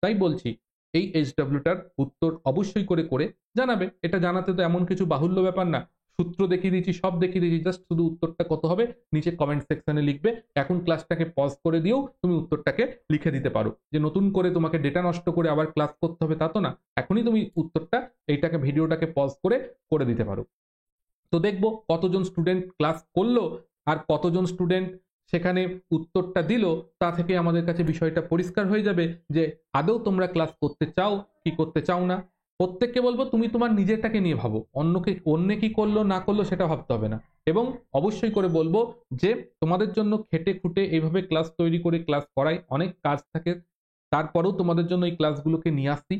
তাই বলছি এই এইচডব্লিউটার উত্তর অবশ্যই করে করে জানাবে। এটা জানাতে তো এমন কিছু বাহুল্য ব্যাপার না, সূত্র দেখিয়ে দিয়েছি, সব দেখিয়ে দিয়েছি, জাস্ট শুধু উত্তরটা কত হবে নিচে কমেন্ট সেকশনে লিখবে। এখন ক্লাসটাকে পজ করে দিয়েও তুমি উত্তরটাকে লিখে দিতে পারো, যে নতুন করে তোমাকে ডেটা নষ্ট করে আবার ক্লাস করতে হবে তা তো না। এখনই তুমি উত্তরটা এইটাকে ভিডিওটাকে পজ করে করে দিতে পারো। তো দেখবো কতজন স্টুডেন্ট ক্লাস করলো আর কতজন স্টুডেন্ট সেখানে উত্তরটা দিল, তা থেকে আমাদের কাছে বিষয়টা পরিষ্কার হয়ে যাবে যে আদৌ তোমরা ক্লাস করতে চাও কি করতে চাও না। প্রত্যেককে বলবো তুমি তোমার নিজেরটাকে নিয়ে ভাবো, অন্যে কি করলো না করলো সেটা ভাবতে হবে না। এবং অবশ্যই করে বলবো যে তোমাদের জন্য খেটে খুঁটে এইভাবে ক্লাস তৈরি করে ক্লাস করাই অনেক কাজ থাকে, তারপরেও তোমাদের জন্য এই ক্লাসগুলোকে নিয়ে আসছি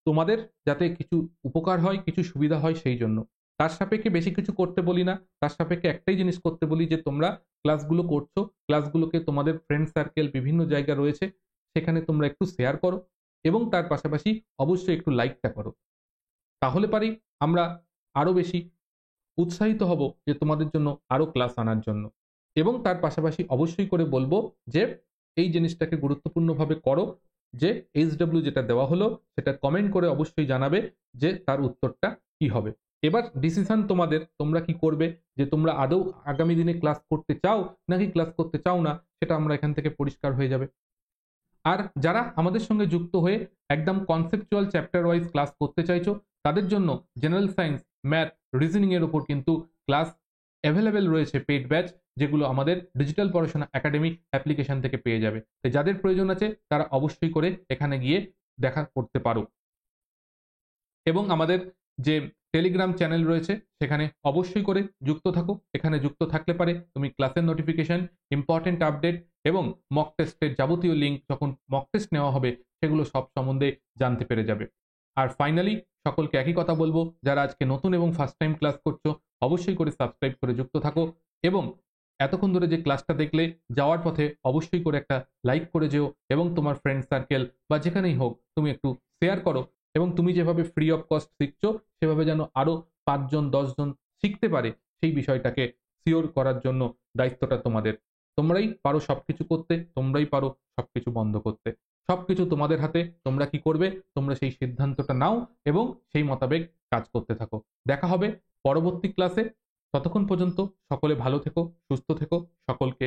তোমাদের যাতে কিছু উপকার হয়, কিছু সুবিধা হয় সেই জন্য। তার সাপেক্ষে বেশি কিছু করতে বলি না, তার সাপেক্ষে একটাই জিনিস করতে বলি যে তোমরা ক্লাসগুলো করছো, ক্লাসগুলোকে তোমাদের ফ্রেন্ড সার্কেল বিভিন্ন জায়গা রয়েছে সেখানে তোমরা একটু শেয়ার করো এবং তার পাশাপাশি অবশ্যই একটু লাইকটা করো। তাহলে পারি আমরা আরো বেশি উৎসাহিত হব যে তোমাদের জন্য আরো ক্লাস আনার জন্য। এবং তার পাশাপাশি অবশ্যই করে বলবো যে এই জিনিসটাকে গুরুত্বপূর্ণভাবে করো, যে এইচডব্লিউ যেটা দেওয়া হলো সেটা কমেন্ট করে অবশ্যই জানাবে যে তার উত্তরটা কি হবে। এবার ডিসিশন তোমাদের, তোমরা কি করবে, যে তোমরা আদৌ আগামী দিনে ক্লাস করতে চাও নাকি ক্লাস করতে চাও না সেটা আমরা এখান থেকে পরিষ্কার হয়ে যাবে। আর যারা আমাদের সঙ্গে যুক্ত হয়ে একদম কনসেপচুয়াল চ্যাপ্টার ওয়াইজ ক্লাস করতে চাইছো তাদের জন্য জেনারেল সায়েন্স, ম্যাথ, রিজনিং এর উপর কিন্তু ক্লাস অ্যাভেলেবেল রয়েছে পেইড ব্যাচ, যেগুলো আমাদের ডিজিটাল পড়াশোনা একাডেমি অ্যাপ্লিকেশন থেকে পেয়ে যাবে। তো যাদের প্রয়োজন আছে তারা অবশ্যই করে এখানে গিয়ে দেখা করতে পারো। এবং আমাদের যে টেলিগ্রাম চ্যানেল রয়েছে সেখানে অবশ্যই করে যুক্ত থাকো। এখানে যুক্ত থাকলে পারে তুমি ক্লাসের নোটিফিকেশন, ইম্পর্টেন্ট আপডেট এবং মক টেস্টের যাবতীয় লিঙ্ক যখন মক টেস্ট নেওয়া হবে সেগুলো সব সম্বন্ধে জানতে পেরে যাবে। আর ফাইনালি সকলকে একই কথা বলবো, যারা আজকে নতুন এবং ফার্স্ট টাইম ক্লাস করছো অবশ্যই করে সাবস্ক্রাইব করে যুক্ত থাকো এবং এতক্ষণ ধরে যে ক্লাসটা দেখলে যাওয়ার পথে অবশ্যই করে একটা লাইক করে যেও এবং তোমার ফ্রেন্ড সার্কেল বা যেখানেই হোক তুমি একটু শেয়ার করো। এবং তুমি যেভাবে ফ্রি অফ কস্ট শিখছো সেভাবে যেন আরো 5 জন 10 জন শিখতে পারে সেই বিষয়টাকে সিওর করার জন্য দায়িত্বটা তোমাদের। তোমরাই পারো সবকিছু করতে, তোমরাই পারো সবকিছু বন্ধ করতে। সবকিছু তোমাদের হাতে, তোমরা কি করবে তোমরা সেই সিদ্ধান্তটা নাও এবং সেই মোতাবেক কাজ করতে থাকো। দেখা হবে পরবর্তী ক্লাসে। ততক্ষণ পর্যন্ত সকলে ভালো থেকো, সুস্থ থেকো, সকলকে